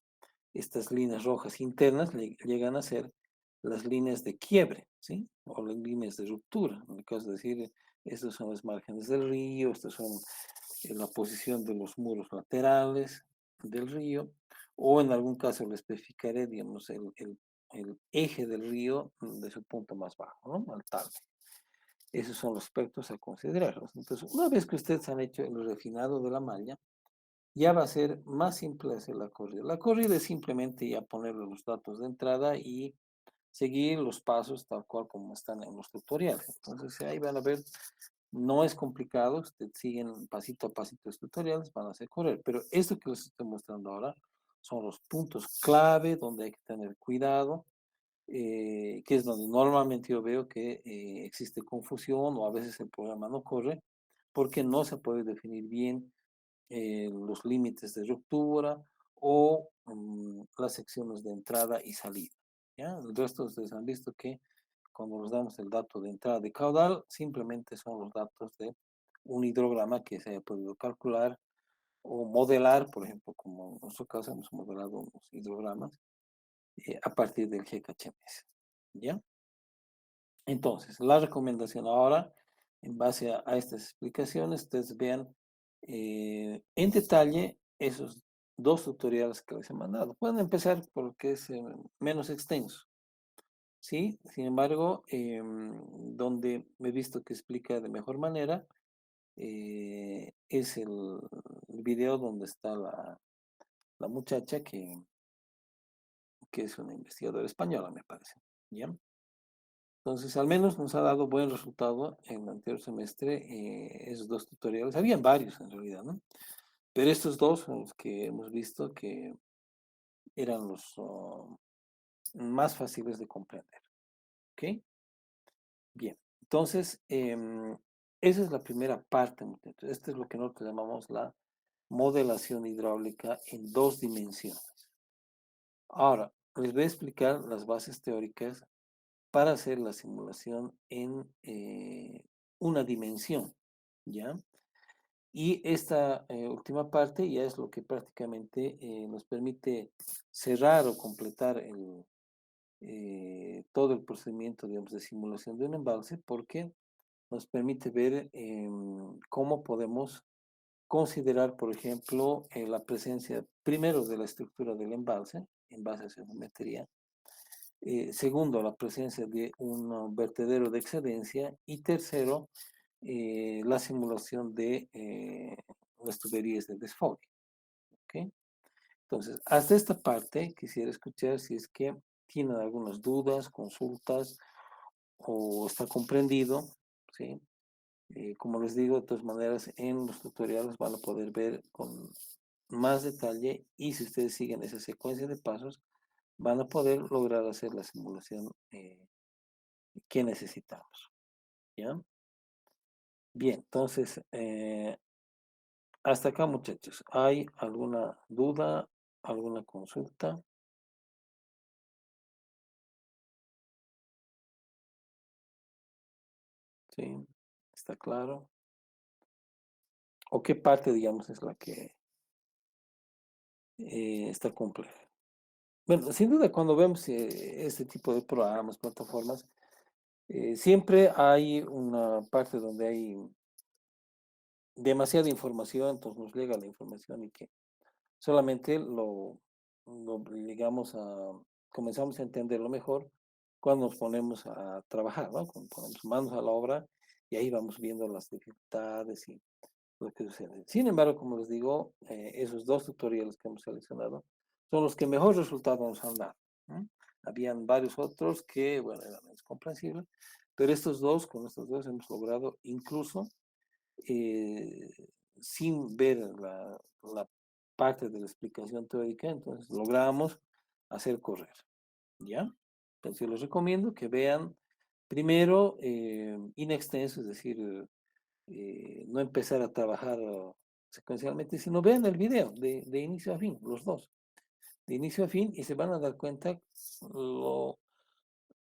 Estas líneas rojas internas llegan a ser las líneas de quiebre, ¿sí? O las líneas de ruptura. En el caso de decir, estos son los márgenes del río, estos son la posición de los muros laterales del río, o en algún caso le especificaré, digamos, el eje del río de su punto más bajo, ¿no? Al tal. Esos son los aspectos a considerarlos. Entonces, una vez que ustedes han hecho el refinado de la malla, ya va a ser más simple hacer la corrida. La corrida es simplemente ya ponerle los datos de entrada y seguir los pasos tal cual como están en los tutoriales. Entonces ahí van a ver, no es complicado, ustedes siguen pasito a pasito los tutoriales, van a hacer correr. Pero esto que les estoy mostrando ahora son los puntos clave donde hay que tener cuidado, que es donde normalmente yo veo que existe confusión o a veces el programa no corre porque no se puede definir bien los límites de ruptura o las secciones de entrada y salida. ¿ya? El resto ustedes han visto que cuando les damos el dato de entrada de caudal, simplemente son los datos de un hidrograma que se haya podido calcular o modelar, por ejemplo, como en nuestro caso hemos modelado unos hidrogramas a partir del GKHMS, ¿ya? Entonces, la recomendación ahora, en base a estas explicaciones, ustedes vean en detalle esos dos tutoriales que les he mandado. Pueden empezar por lo que es menos extenso, ¿sí? Sin embargo, donde he visto que explica de mejor manera es el video donde está la muchacha que es una investigadora española, me parece, ¿ya? Entonces, al menos nos ha dado buen resultado en el anterior semestre esos dos tutoriales. Habían varios en realidad, ¿no? Pero estos dos son los que hemos visto que eran los más fáciles de comprender. ¿Ok? Bien. Entonces, esa es la primera parte, muchachos. Esto es lo que nosotros llamamos la modelación hidráulica en dos dimensiones. Ahora, les voy a explicar las bases teóricas para hacer la simulación en una dimensión, ¿ya? Y esta última parte ya es lo que prácticamente nos permite cerrar o completar todo el procedimiento, digamos, de simulación de un embalse, porque nos permite ver cómo podemos considerar, por ejemplo, la presencia primero de la estructura del embalse en base a su geometría. Segundo, la presencia de un vertedero de excedencia. Y tercero, la simulación de las tuberías de desfogue. ¿Ok? Entonces, hasta esta parte quisiera escuchar si es que tienen algunas dudas, consultas o está comprendido, ¿sí? Como les digo, de todas maneras, en los tutoriales van a poder ver con más detalle y si ustedes siguen esa secuencia de pasos, van a poder lograr hacer la simulación que necesitamos, ¿ya? Bien, entonces, hasta acá, muchachos. ¿Hay alguna duda, alguna consulta? ¿Sí? ¿Está claro? ¿O qué parte, digamos, es la que está compleja? Bueno, sin duda, cuando vemos este tipo de programas, plataformas, siempre hay una parte donde hay demasiada información, entonces nos llega la información y que solamente digamos, comenzamos a entenderlo mejor cuando nos ponemos a trabajar, ¿no? Cuando ponemos manos a la obra y ahí vamos viendo las dificultades y lo que sucede. Sin embargo, como les digo, esos dos tutoriales que hemos seleccionado son los que mejor resultado nos han dado, ¿no? Habían varios otros que, bueno, eran menos comprensibles, pero con estos dos hemos logrado incluso eh, sin ver la parte de la explicación teórica, entonces logramos hacer correr, ¿ya? Entonces yo les recomiendo que vean primero in extenso, es decir, no empezar a trabajar secuencialmente, sino vean el video de inicio a fin, los dos, de inicio a fin, y se van a dar cuenta lo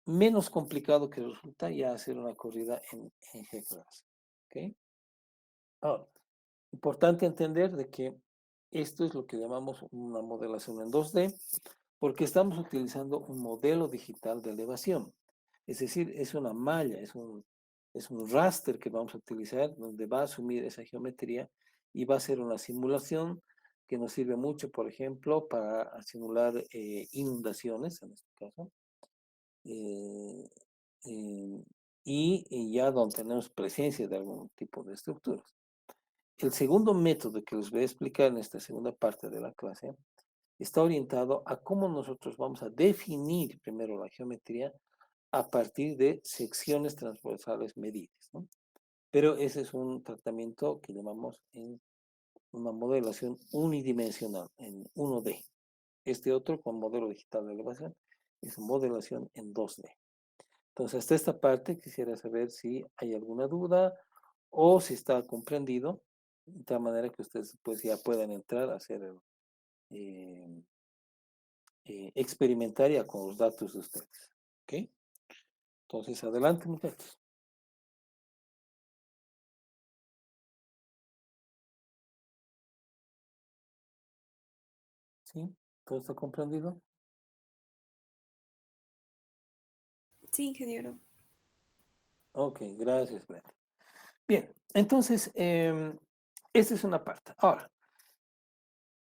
menos complicado que resulta ya hacer una corrida en G-Class. ¿Ok? Ahora, importante entender de que esto es lo que llamamos una modelación en 2D, porque estamos utilizando un modelo digital de elevación. Es decir, es una malla, es un raster que vamos a utilizar donde va a asumir esa geometría y va a ser una simulación que nos sirve mucho, por ejemplo, para simular inundaciones, en este caso, eh, eh, y ya donde tenemos presencia de algún tipo de estructuras. El segundo método que les voy a explicar en esta segunda parte de la clase está orientado a cómo nosotros vamos a definir primero la geometría a partir de secciones transversales medidas, ¿no? Pero ese es un tratamiento que llamamos en una modelación unidimensional, en 1D. Este otro, con modelo digital de elevación, es modelación en 2D. Entonces, hasta esta parte quisiera saber si hay alguna duda o si está comprendido, de tal manera que ustedes pues ya puedan entrar a hacer experimentar ya con los datos de ustedes. ¿Ok? Entonces, adelante, muchachos. ¿Sí? ¿Todo está comprendido? Sí, ingeniero. Ok, gracias, Brenda. Bien, entonces, esta es una parte. Ahora,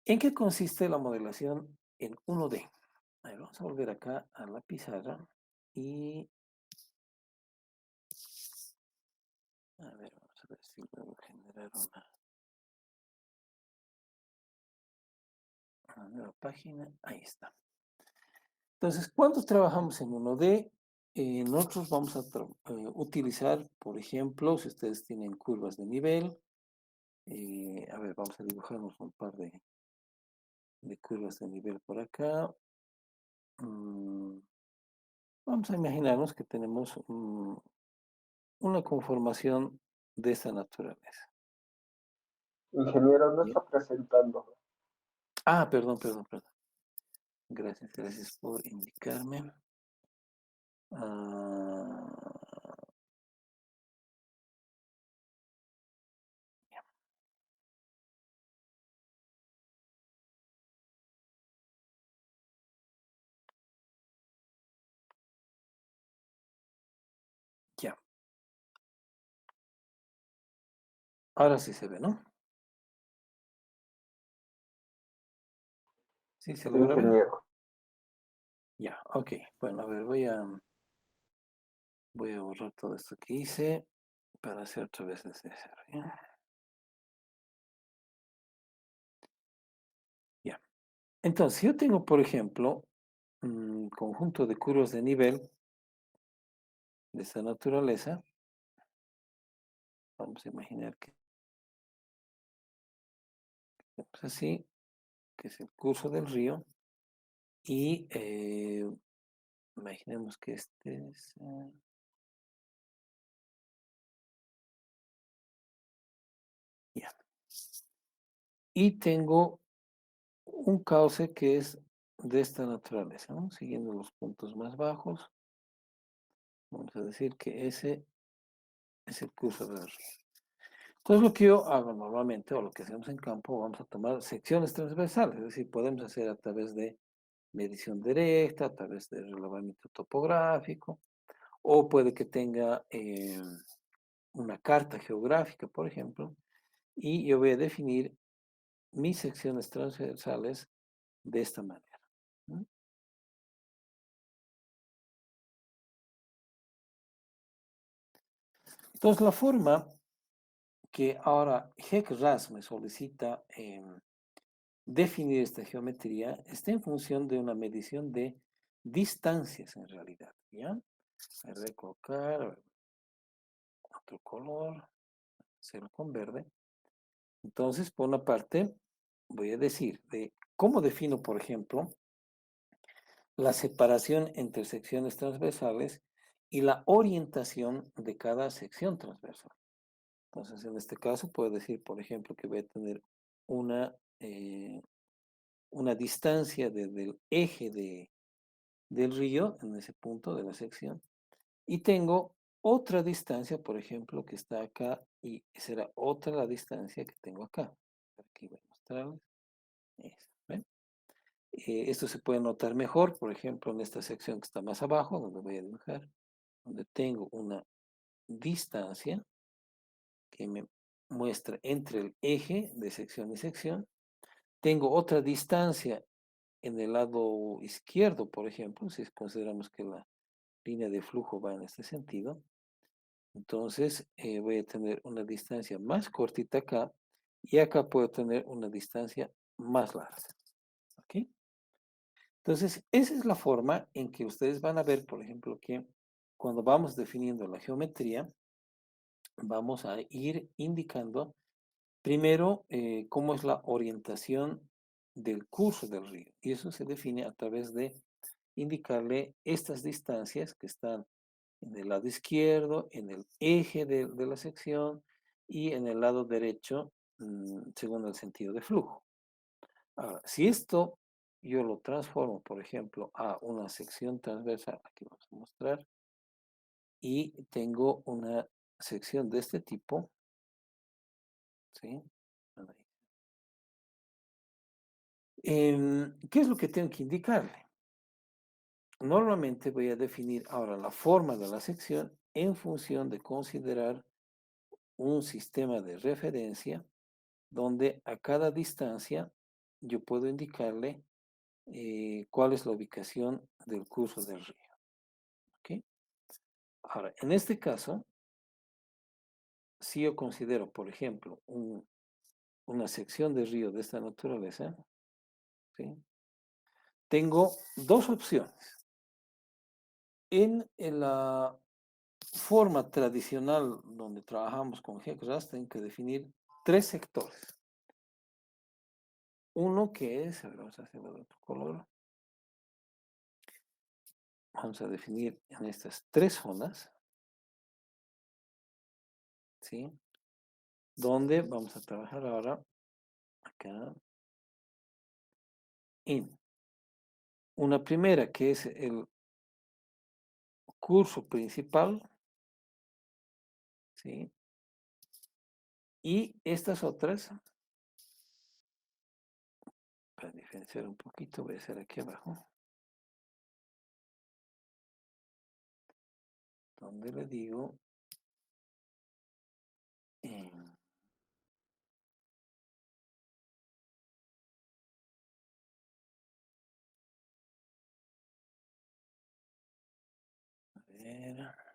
¿en qué consiste la modelación en 1D? A ver, vamos a volver acá a la pizarra y a ver, vamos a ver si puedo generar una nueva página. Ahí está. Entonces, cuando trabajamos en 1D, nosotros vamos a utilizar, por ejemplo, si ustedes tienen curvas de nivel, a ver, vamos a dibujarnos un par de curvas de nivel por acá. Mm, Vamos a imaginarnos que tenemos una conformación de esta naturaleza. Ingeniero, no Bien. está presentando. Ah, perdón, perdón, perdón. Gracias, gracias por indicarme. Ah, ya, ahora sí se ve, ¿no? ¿Sí se Sí, logra ver? ingeniero. Ya, ok. Bueno, a ver, voy a borrar todo esto que hice para hacer otra vez desde cero. ¿Ya? Ya. Entonces, si yo tengo, por ejemplo, un conjunto de curvas de nivel de esta naturaleza, vamos a imaginar que es así, que es el curso del río, y imaginemos que este es... ya. Y tengo un cauce que es de esta naturaleza, ¿no? Siguiendo los puntos más bajos, vamos a decir que ese es el curso del río. Entonces lo que yo hago normalmente, o lo que hacemos en campo, vamos a tomar secciones transversales, es decir, podemos hacer a través de medición directa, a través de relevamiento topográfico, o puede que tenga una carta geográfica, por ejemplo, y yo voy a definir mis secciones transversales de esta manera. ¿No? Entonces, la forma que ahora HEC-RAS me solicita definir esta geometría está en función de una medición de distancias en realidad, ¿ya? Voy a colocar otro color, hacerlo con verde. Entonces, por una parte, voy a decir de cómo defino, por ejemplo, la separación entre secciones transversales y la orientación de cada sección transversal. Entonces, en este caso, puedo decir, por ejemplo, que voy a tener una distancia desde el eje del río, en ese punto de la sección, y tengo otra distancia, por ejemplo, que está acá, y será otra la distancia que tengo acá. Aquí voy a mostrarles. Eso, ¿ven? Esto se puede notar mejor, por ejemplo, en esta sección que está más abajo, donde voy a dibujar, donde tengo una distancia que me muestra entre el eje de sección y sección. Tengo otra distancia en el lado izquierdo, por ejemplo, si consideramos que la línea de flujo va en este sentido. Entonces voy a tener una distancia más cortita acá y acá puedo tener una distancia más larga. ¿Ok? Entonces, esa es la forma en que ustedes van a ver, por ejemplo, que cuando vamos definiendo la geometría, vamos a ir indicando primero cómo es la orientación del curso del río. Y eso se define a través de indicarle estas distancias que están en el lado izquierdo, en el eje de la sección y en el lado derecho, según el sentido de flujo. Ahora, si esto yo lo transformo, por ejemplo, a una sección transversal, aquí vamos a mostrar, y tengo una sección de este tipo, ¿sí? ¿Qué es lo que tengo que indicarle? Normalmente voy a definir ahora la forma de la sección en función de considerar un sistema de referencia donde a cada distancia yo puedo indicarle cuál es la ubicación del curso del río. ¿Ok? Ahora, en este caso, si yo considero, por ejemplo, una sección de río de esta naturaleza, ¿sí? Tengo dos opciones. En la forma tradicional donde trabajamos con GECRAS, tengo que definir tres sectores. Uno que es, a ver, vamos a hacerlo de otro color. Vamos a definir en estas tres zonas, ¿sí? Donde vamos a trabajar ahora, acá, en una primera que es el curso principal, ¿sí? Y estas otras, para diferenciar un poquito, voy a hacer aquí abajo, donde le digo, a ver,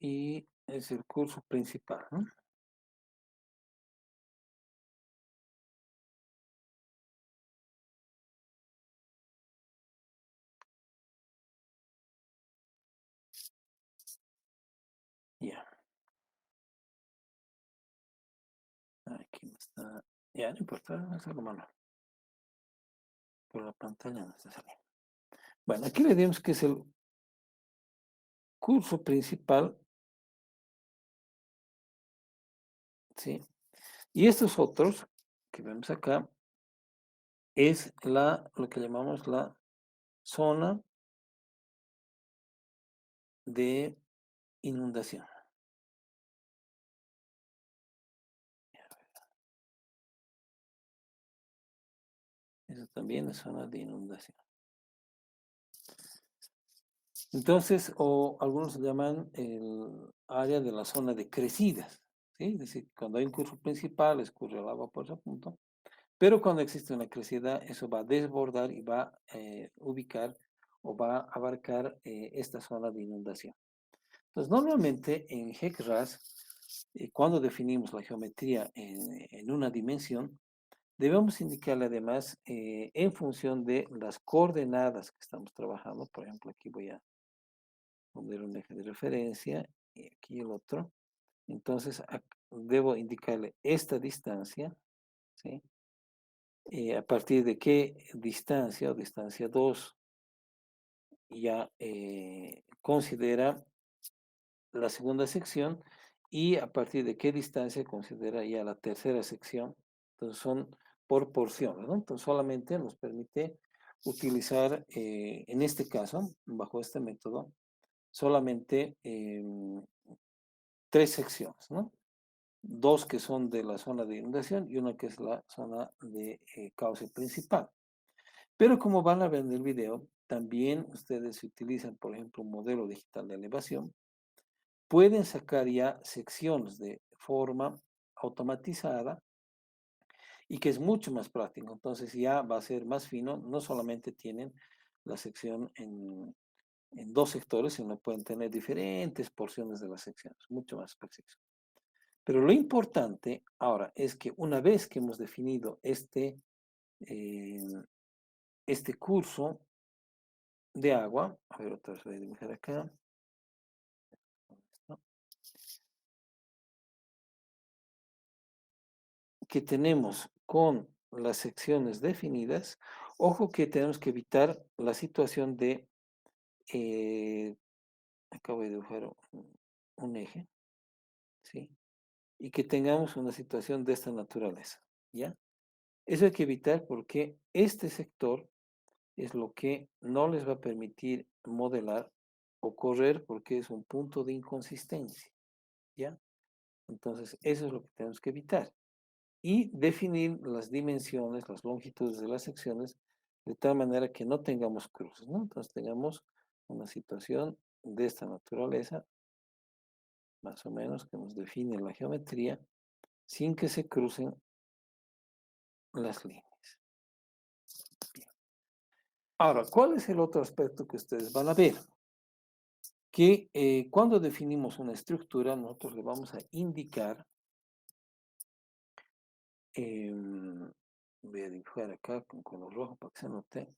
y es el curso principal, ¿no? Ya. Aquí no está. Ya, no importa, no es algo malo. Por la pantalla no está saliendo. Bueno, aquí le dimos que es el curso principal, ¿sí? Y estos otros que vemos acá es lo que llamamos la zona de inundación. Eso también es zona de inundación. Entonces, o algunos llaman el área de la zona de crecidas, ¿sí? Es decir, cuando hay un curso principal, escurre el agua por ese punto, pero cuando existe una crecida, eso va a desbordar y va a ubicar o va a abarcar esta zona de inundación. Entonces, normalmente en GECRAS, cuando definimos la geometría en una dimensión, debemos indicarle además en función de las coordenadas que estamos trabajando. Por ejemplo, aquí voy a poner un eje de referencia y aquí el otro. Entonces, debo indicarle esta distancia, ¿sí? A partir de qué distancia o distancia 2 ya considera la segunda sección y a partir de qué distancia considera ya la tercera sección. Entonces son por porciones, ¿no? Entonces solamente nos permite utilizar, en este caso, bajo este método, solamente tres secciones, ¿no? Dos que son de la zona de inundación y una que es la zona de cauce principal. Pero como van a ver en el video, también ustedes utilizan, por ejemplo, un modelo digital de elevación, pueden sacar ya secciones de forma automatizada y que es mucho más práctico. Entonces ya va a ser más fino, no solamente tienen la sección en dos sectores, sino pueden tener diferentes porciones de las secciones, mucho más preciso. Pero lo importante ahora es que una vez que hemos definido eh, este curso de agua, a ver, otra vez voy a dibujar acá, que tenemos con las secciones definidas. Ojo que tenemos que evitar la situación de, acabo de dibujar un eje, ¿sí? Y que tengamos una situación de esta naturaleza, ¿ya? Eso hay que evitar porque este sector es lo que no les va a permitir modelar o correr porque es un punto de inconsistencia, ¿ya? Entonces, eso es lo que tenemos que evitar. Y definir las dimensiones, las longitudes de las secciones, de tal manera que no tengamos cruces, ¿no? Entonces, tengamos una situación de esta naturaleza, más o menos, que nos define la geometría, sin que se crucen las líneas. Bien. Ahora, ¿cuál es el otro aspecto que ustedes van a ver? Que cuando definimos una estructura, nosotros le vamos a indicar, voy a dibujar acá con color rojo para que se note,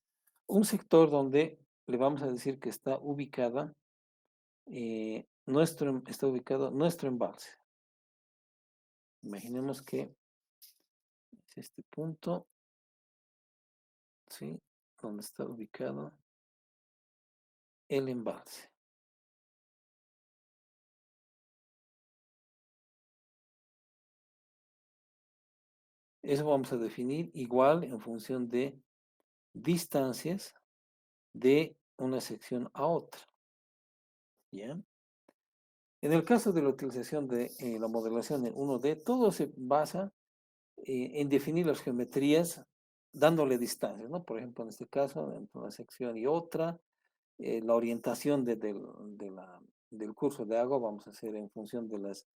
un sector donde le vamos a decir que está ubicada, está ubicado nuestro embalse. Imaginemos que es este punto, ¿sí? Donde está ubicado el embalse. Eso vamos a definir igual en función de distancias de una sección a otra, ¿ya? En el caso de la utilización de la modelación en 1D, todo se basa en definir las geometrías dándole distancias, ¿no? Por ejemplo, en este caso, entre una sección y otra, la orientación del curso de agua vamos a hacer en función de las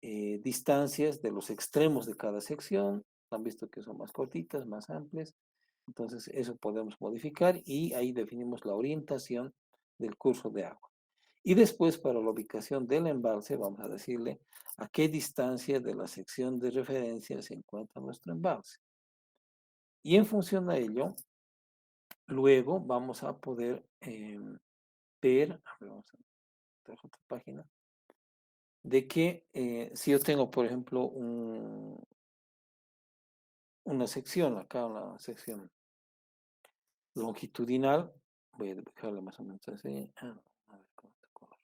distancias de los extremos de cada sección. Han visto que son más cortitas, más amplias. Entonces, eso podemos modificar y ahí definimos la orientación del curso de agua. Y después, para la ubicación del embalse, vamos a decirle a qué distancia de la sección de referencia se encuentra nuestro embalse. Y en función a ello, luego vamos a poder ver, a ver, vamos a ver otra página, de que si yo tengo, por ejemplo, una sección, acá una sección longitudinal, voy a dibujarla más o menos así, a ver con este color.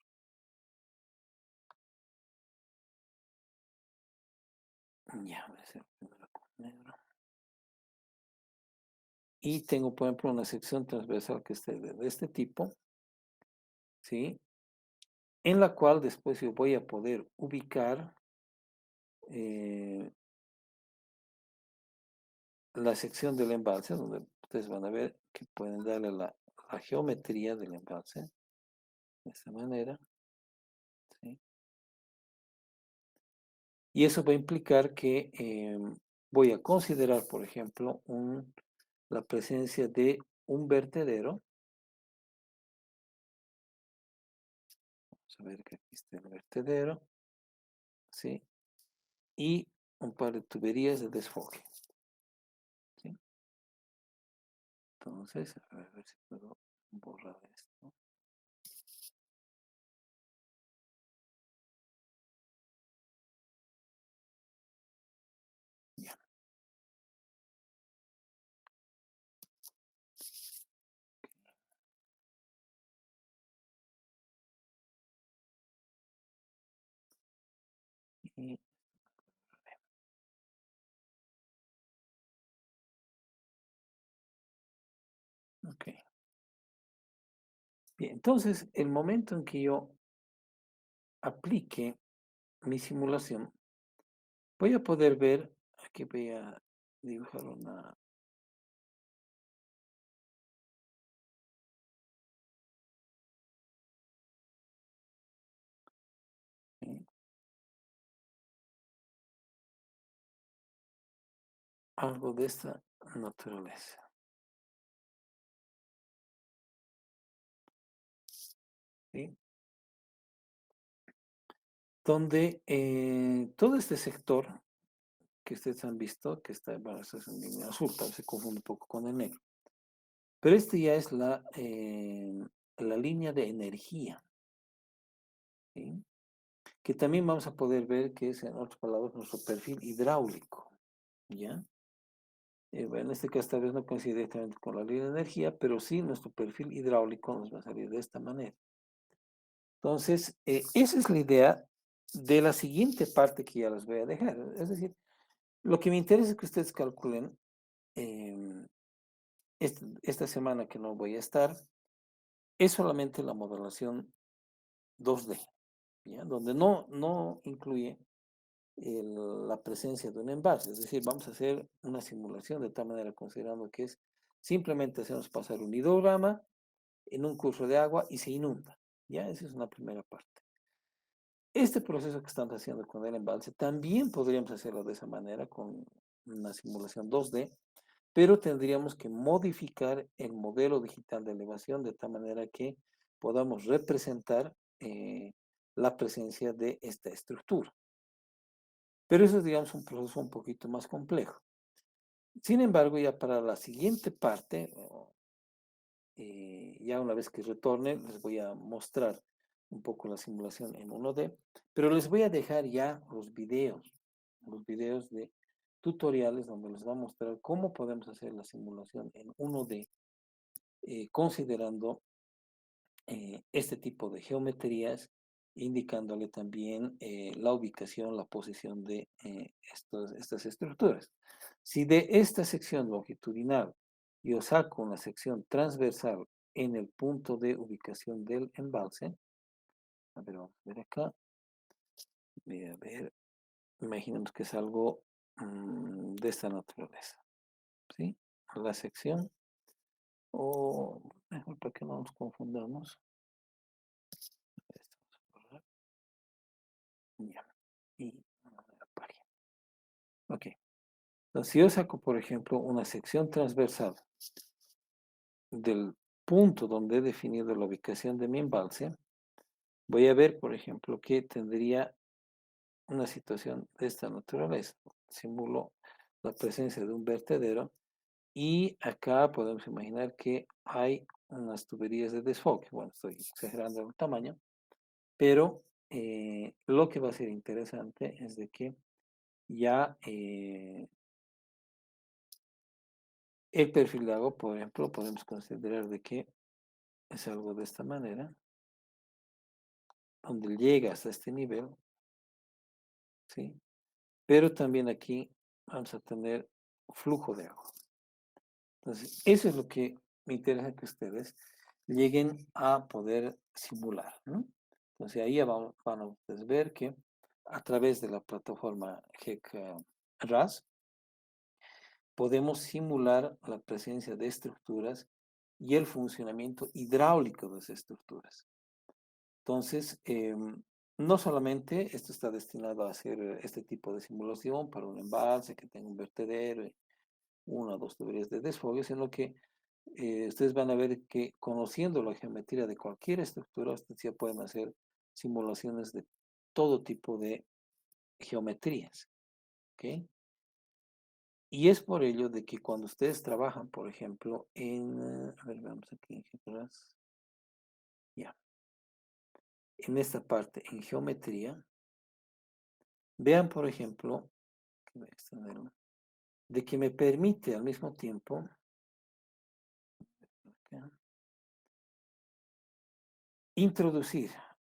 Ya, voy a hacer primero con negro. Y tengo, por ejemplo, una sección transversal que esté de este tipo, ¿sí? En la cual después yo voy a poder ubicar la sección del embalse, donde ustedes van a ver que pueden darle la geometría del embalse, de esta manera, ¿sí? Y eso va a implicar que voy a considerar, por ejemplo, la presencia de un vertedero. Vamos a ver que aquí está el vertedero, ¿sí? Y un par de tuberías de desfogue, ¿sí? Entonces, a ver si puedo borrar esto. Ya. Y, ok. Bien, entonces, el momento en que yo aplique mi simulación, voy a poder ver, aquí voy a dibujar ¿sí? Algo de esta naturaleza, ¿sí? Donde todo este sector que ustedes han visto, que está, bueno, esto es en línea azul, tal vez se confunde un poco con el negro, pero este ya es la línea de energía, ¿sí? Que también vamos a poder ver que es, en otras palabras, nuestro perfil hidráulico, ¿ya? Bueno, en este caso tal vez no coincide directamente con la línea de energía, pero sí nuestro perfil hidráulico nos va a salir de esta manera. Entonces, esa es la idea de la siguiente parte que ya les voy a dejar. Es decir, lo que me interesa es que ustedes calculen esta semana que no voy a estar, es solamente la modelación 2D, ¿ya? Donde no incluye la presencia de un embalse. Es decir, vamos a hacer una simulación de tal manera considerando que es simplemente hacemos pasar un hidrograma en un curso de agua y se inunda. ¿Ya? Esa es una primera parte. Este proceso que estamos haciendo con el embalse también podríamos hacerlo de esa manera con una simulación 2D, pero tendríamos que modificar el modelo digital de elevación de tal manera que podamos representar la presencia de esta estructura. Pero eso es, digamos, un proceso un poquito más complejo. Sin embargo, ya para la siguiente parte, ya una vez que retorne, les voy a mostrar un poco la simulación en 1D, pero les voy a dejar ya los videos de tutoriales donde les va a mostrar cómo podemos hacer la simulación en 1D, considerando este tipo de geometrías, indicándole también la ubicación, la posición de estas estructuras. Si de esta sección longitudinal yo saco una sección transversal en el punto de ubicación del embalse, a ver, vamos a ver acá, voy a ver, imaginemos que es algo de esta naturaleza, ¿sí? La sección, o mejor para que no nos confundamos, ya, y la pared. Ok, entonces si yo saco, por ejemplo, una sección transversal del punto donde he definido la ubicación de mi embalse, voy a ver, por ejemplo, que tendría una situación de esta naturaleza. Simulo la presencia de un vertedero y acá podemos imaginar que hay unas tuberías de desfogue. Bueno, estoy exagerando el tamaño, pero lo que va a ser interesante es de que ya el perfil de agua, por ejemplo, podemos considerar de que es algo de esta manera, donde llega hasta este nivel, ¿sí? Pero también aquí vamos a tener flujo de agua. Entonces, eso es lo que me interesa que ustedes lleguen a poder simular, ¿no? Entonces, ahí van a ustedes ver que a través de la plataforma HEC-RAS podemos simular la presencia de estructuras y el funcionamiento hidráulico de esas estructuras. Entonces, no solamente esto está destinado a hacer este tipo de simulación para un embalse que tenga un vertedero, una o dos tuberías de desfogue, sino que ustedes van a ver que conociendo la geometría de cualquier estructura, ustedes ya pueden hacer simulaciones de todo tipo de geometrías, ¿ok? Y es por ello de que cuando ustedes trabajan, por ejemplo, a ver, vamos aquí, ya, en esta parte, en geometría, vean, por ejemplo, de que me permite al mismo tiempo acá, introducir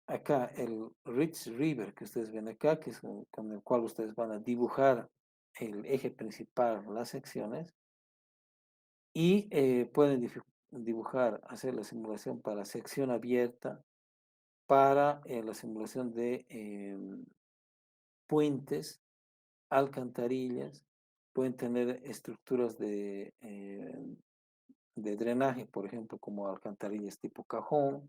acá el Rich River que ustedes ven acá, que es con el cual ustedes van a dibujar el eje principal, las secciones, y pueden dibujar, hacer la simulación para sección abierta, para la simulación de puentes, alcantarillas, pueden tener estructuras de drenaje, por ejemplo, como alcantarillas tipo cajón,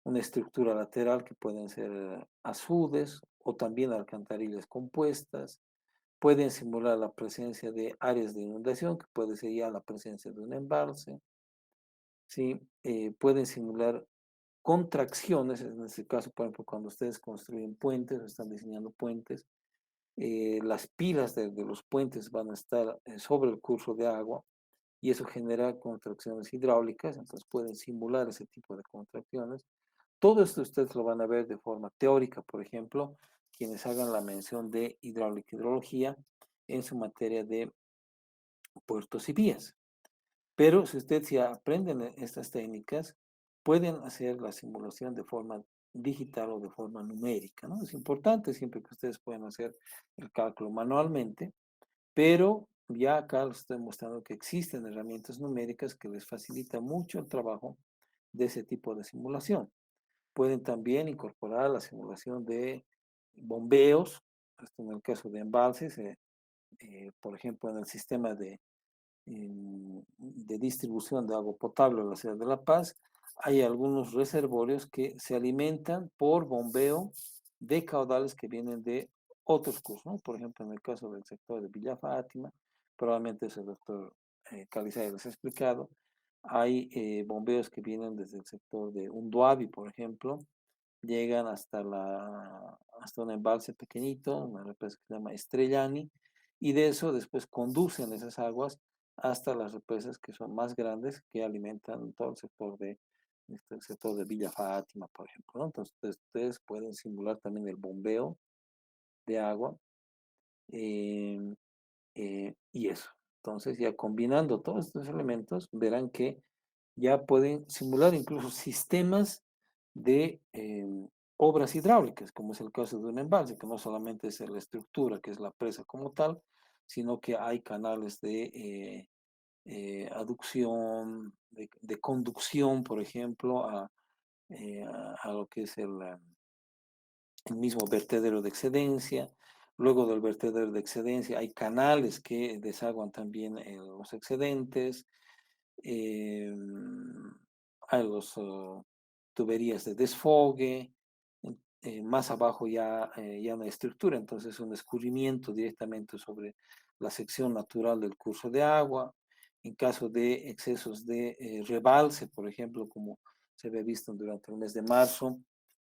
una estructura lateral que pueden ser azudes o también alcantarillas compuestas. Pueden simular la presencia de áreas de inundación, que puede ser ya la presencia de un embalse. ¿Sí? Pueden simular contracciones, en este caso, por ejemplo, cuando ustedes construyen puentes, están diseñando puentes, las pilas de los puentes van a estar sobre el curso de agua y eso genera contracciones hidráulicas, entonces pueden simular ese tipo de contracciones. Todo esto ustedes lo van a ver de forma teórica, por ejemplo, quienes hagan la mención de hidráulica y hidrología en su materia de puertos y vías. Pero si ustedes ya aprenden estas técnicas, pueden hacer la simulación de forma digital o de forma numérica, ¿no? Es importante siempre que ustedes puedan hacer el cálculo manualmente, pero ya acá les estoy mostrando que existen herramientas numéricas que les facilita mucho el trabajo de ese tipo de simulación. Pueden también incorporar la simulación de bombeos, esto en el caso de embalses, por ejemplo, en el sistema de distribución de agua potable en la ciudad de La Paz, hay algunos reservorios que se alimentan por bombeo de caudales que vienen de otros cursos, ¿no? Por ejemplo, en el caso del sector de Villa Fátima, probablemente ese doctor Calizay les ha explicado, hay bombeos que vienen desde el sector de Unduabi, por ejemplo, llegan hasta un embalse pequeñito, una represa que se llama Estrellani, y de eso después conducen esas aguas hasta las represas que son más grandes, que alimentan todo el sector de Villa Fátima, por ejemplo, ¿no? Entonces, ustedes pueden simular también el bombeo de agua y eso. Entonces, ya combinando todos estos elementos, verán que ya pueden simular incluso sistemas de obras hidráulicas, como es el caso de un embalse, que no solamente es la estructura, que es la presa como tal, sino que hay canales de aducción, de conducción, por ejemplo, a lo que es el mismo vertedero de excedencia. Luego del vertedero de excedencia hay canales que desaguan también los excedentes. eh, Hay los tuberías de desfogue. Más abajo ya no hay estructura, entonces un escurrimiento directamente sobre la sección natural del curso de agua. En caso de excesos de rebalse, por ejemplo, como se había visto durante el mes de marzo,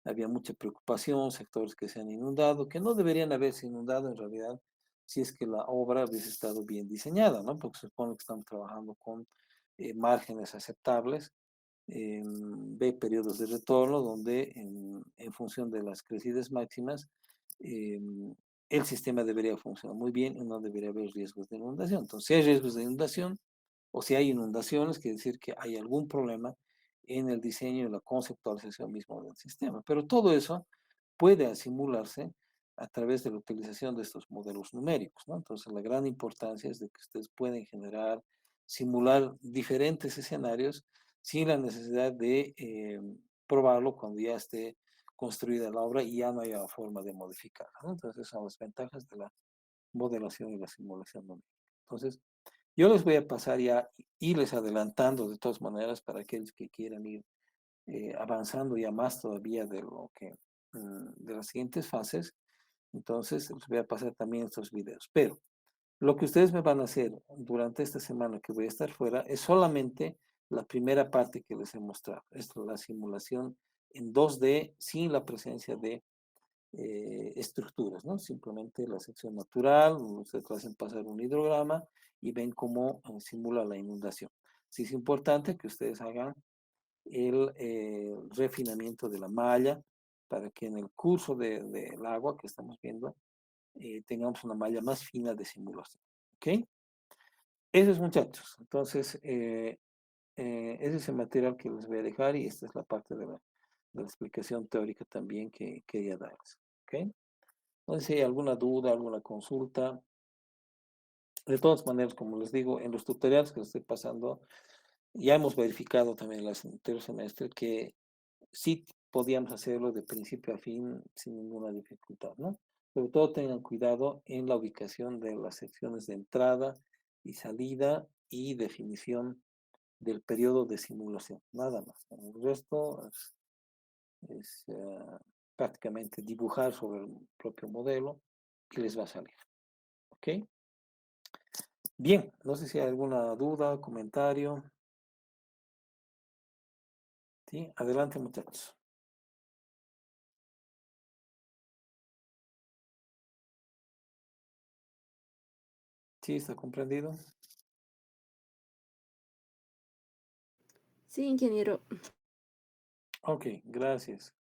había mucha preocupación, sectores que se han inundado, que no deberían haberse inundado en realidad si es que la obra hubiese estado bien diseñada, ¿no? Porque se supone que estamos trabajando con márgenes aceptables, ve periodos de retorno donde en función de las crecidas máximas, el sistema debería funcionar muy bien y no debería haber riesgos de inundación. Entonces, si hay riesgos de inundación o si hay inundaciones, quiere decir que hay algún problema en el diseño y la conceptualización mismo del sistema. Pero todo eso puede simularse a través de la utilización de estos modelos numéricos, ¿no? Entonces, la gran importancia es de que ustedes pueden generar, simular diferentes escenarios sin la necesidad de probarlo cuando ya esté construida la obra y ya no haya forma de modificarla, ¿no? Entonces, esas son las ventajas de la modelación y la simulación numérica. Entonces, yo les voy a pasar ya, irles adelantando de todas maneras para aquellos que quieran ir avanzando ya más todavía de lo que, de las siguientes fases. Entonces, les voy a pasar también estos videos. Pero lo que ustedes me van a hacer durante esta semana que voy a estar fuera es solamente la primera parte que les he mostrado. Esto es la simulación en 2D sin la presencia de estructuras, ¿no? Simplemente la sección natural, ustedes hacen pasar un hidrograma y ven cómo simula la inundación. Sí es importante que ustedes hagan el refinamiento de la malla para que en el curso del agua que estamos viendo tengamos una malla más fina de simulación. ¿Ok? Eso es, muchachos. Entonces, ese es el material que les voy a dejar y esta es la parte de la explicación teórica también que quería darles. ¿Ok? Entonces, si hay alguna duda, alguna consulta, de todas maneras, como les digo, en los tutoriales que les estoy pasando, ya hemos verificado también el anterior semestre que sí podíamos hacerlo de principio a fin sin ninguna dificultad, ¿no? Sobre todo tengan cuidado en la ubicación de las secciones de entrada y salida y definición del periodo de simulación, nada más. El resto es prácticamente dibujar sobre el propio modelo y les va a salir, ¿ok? Bien, no sé si hay alguna duda, comentario. Sí, adelante, muchachos. Sí, está comprendido. Sí, ingeniero. Ok, gracias.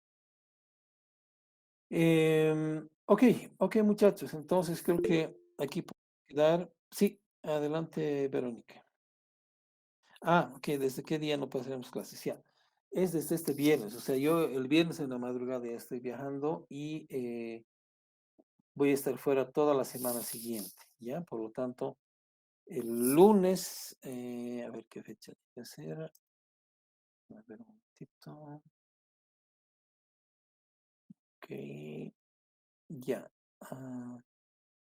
Ok, muchachos, entonces creo que aquí podemos quedar. Sí, Adelante, Verónica. Ah, ok, ¿desde qué día no pasaremos clases? Ya, es desde este viernes, o sea, yo el viernes en la madrugada ya estoy viajando y voy a estar fuera toda la semana siguiente, ¿ya? Por lo tanto, el lunes, a ver qué fecha tiene que ser. A ver un momentito. Ok, ya.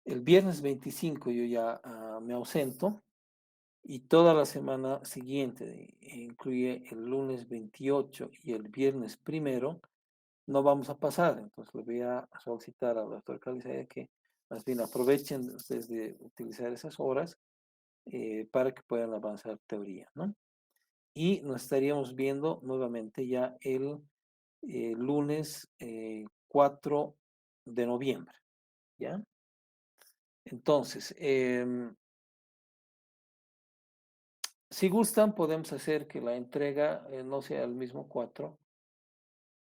El viernes 25 yo ya me ausento y toda la semana siguiente, incluye el lunes 28 y el viernes 1, no vamos a pasar. Entonces le voy a solicitar al doctor Calizaya que más bien aprovechen ustedes de utilizar esas horas para que puedan avanzar teoría, ¿no? Y nos estaríamos viendo nuevamente ya el lunes 4 de noviembre, ¿ya? Entonces, si gustan, podemos hacer que la entrega no sea el mismo 4,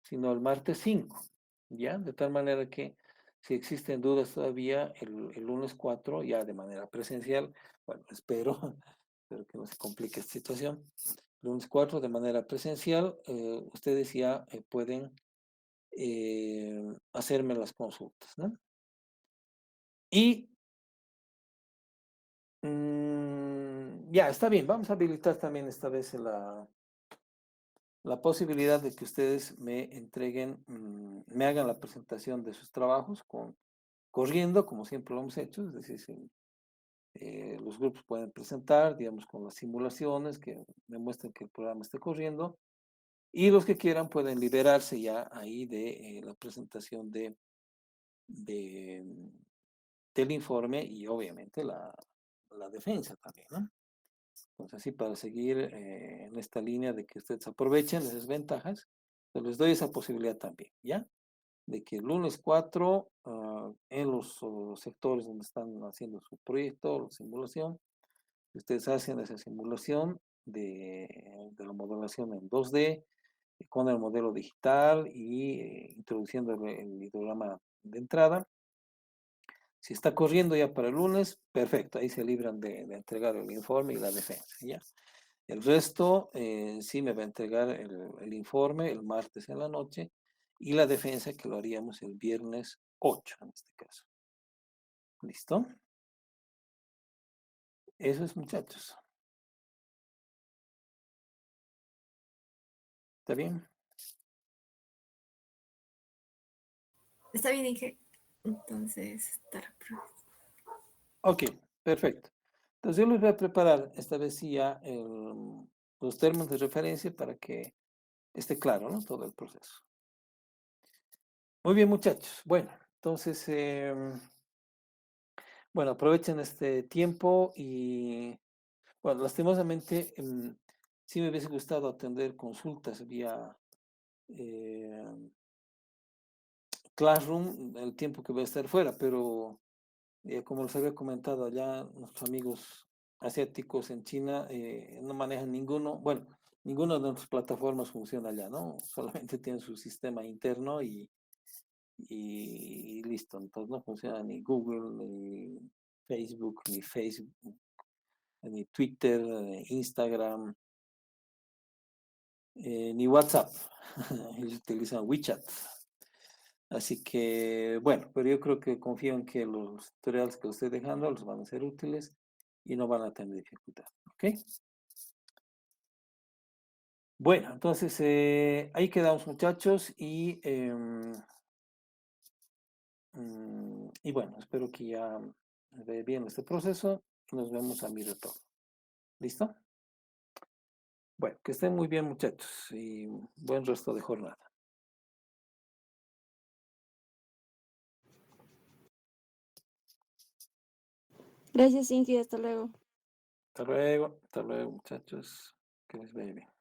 sino el martes 5, ¿ya? De tal manera que si existen dudas todavía, el lunes 4, ya de manera presencial, bueno, espero, espero que no se complique esta situación. Lunes 4, de manera presencial, ustedes ya pueden hacerme las consultas, ¿no? Y ya, está bien, vamos a habilitar también esta vez la posibilidad de que ustedes me entreguen, me hagan la presentación de sus trabajos corriendo, como siempre lo hemos hecho, es decir, los grupos pueden presentar, digamos, con las simulaciones que demuestren que el programa esté corriendo, y los que quieran pueden liberarse ya ahí de la presentación de, del informe y obviamente la defensa también, ¿no? Entonces, así para seguir en esta línea de que ustedes aprovechen esas ventajas, pues les doy esa posibilidad también, ¿ya? De que el lunes 4, en los sectores donde están haciendo su proyecto, la simulación, ustedes hacen esa simulación de la modelación en 2D, con el modelo digital y introduciendo el hidrograma de entrada. Si está corriendo ya para el lunes, perfecto, ahí se libran de entregar el informe y la defensa, ¿ya? El resto sí me va a entregar el informe el martes en la noche y la defensa que lo haríamos el viernes 8 en este caso. ¿Listo? Eso es, muchachos. ¿Está bien? Está bien, Inge. Entonces, Ok, perfecto. Entonces yo les voy a preparar esta vez sí ya los términos de referencia para que esté claro, ¿no? Todo el proceso. Muy bien, muchachos. Bueno, entonces, bueno, aprovechen este tiempo y, bueno, lastimosamente, sí me hubiese gustado atender consultas vía Classroom el tiempo que voy a estar fuera, pero como les había comentado allá, nuestros amigos asiáticos en China no manejan ninguno, bueno, ninguna de nuestras plataformas funciona allá, ¿no? Solamente tienen su sistema interno y listo. Entonces no funciona ni Google, ni Facebook, ni Twitter, Instagram, ni WhatsApp. Ellos utilizan WeChat. Así que, bueno, pero yo creo que confío en que los tutoriales que estoy dejando los van a ser útiles y no van a tener dificultad. ¿Ok? Bueno, entonces ahí quedamos, muchachos, y bueno, espero que ya ve bien este proceso y nos vemos a mi retorno. ¿Listo? Bueno, que estén muy bien, muchachos, y buen resto de jornada. Gracias, Inge. Hasta luego. Hasta luego, muchachos. Que les vaya bien.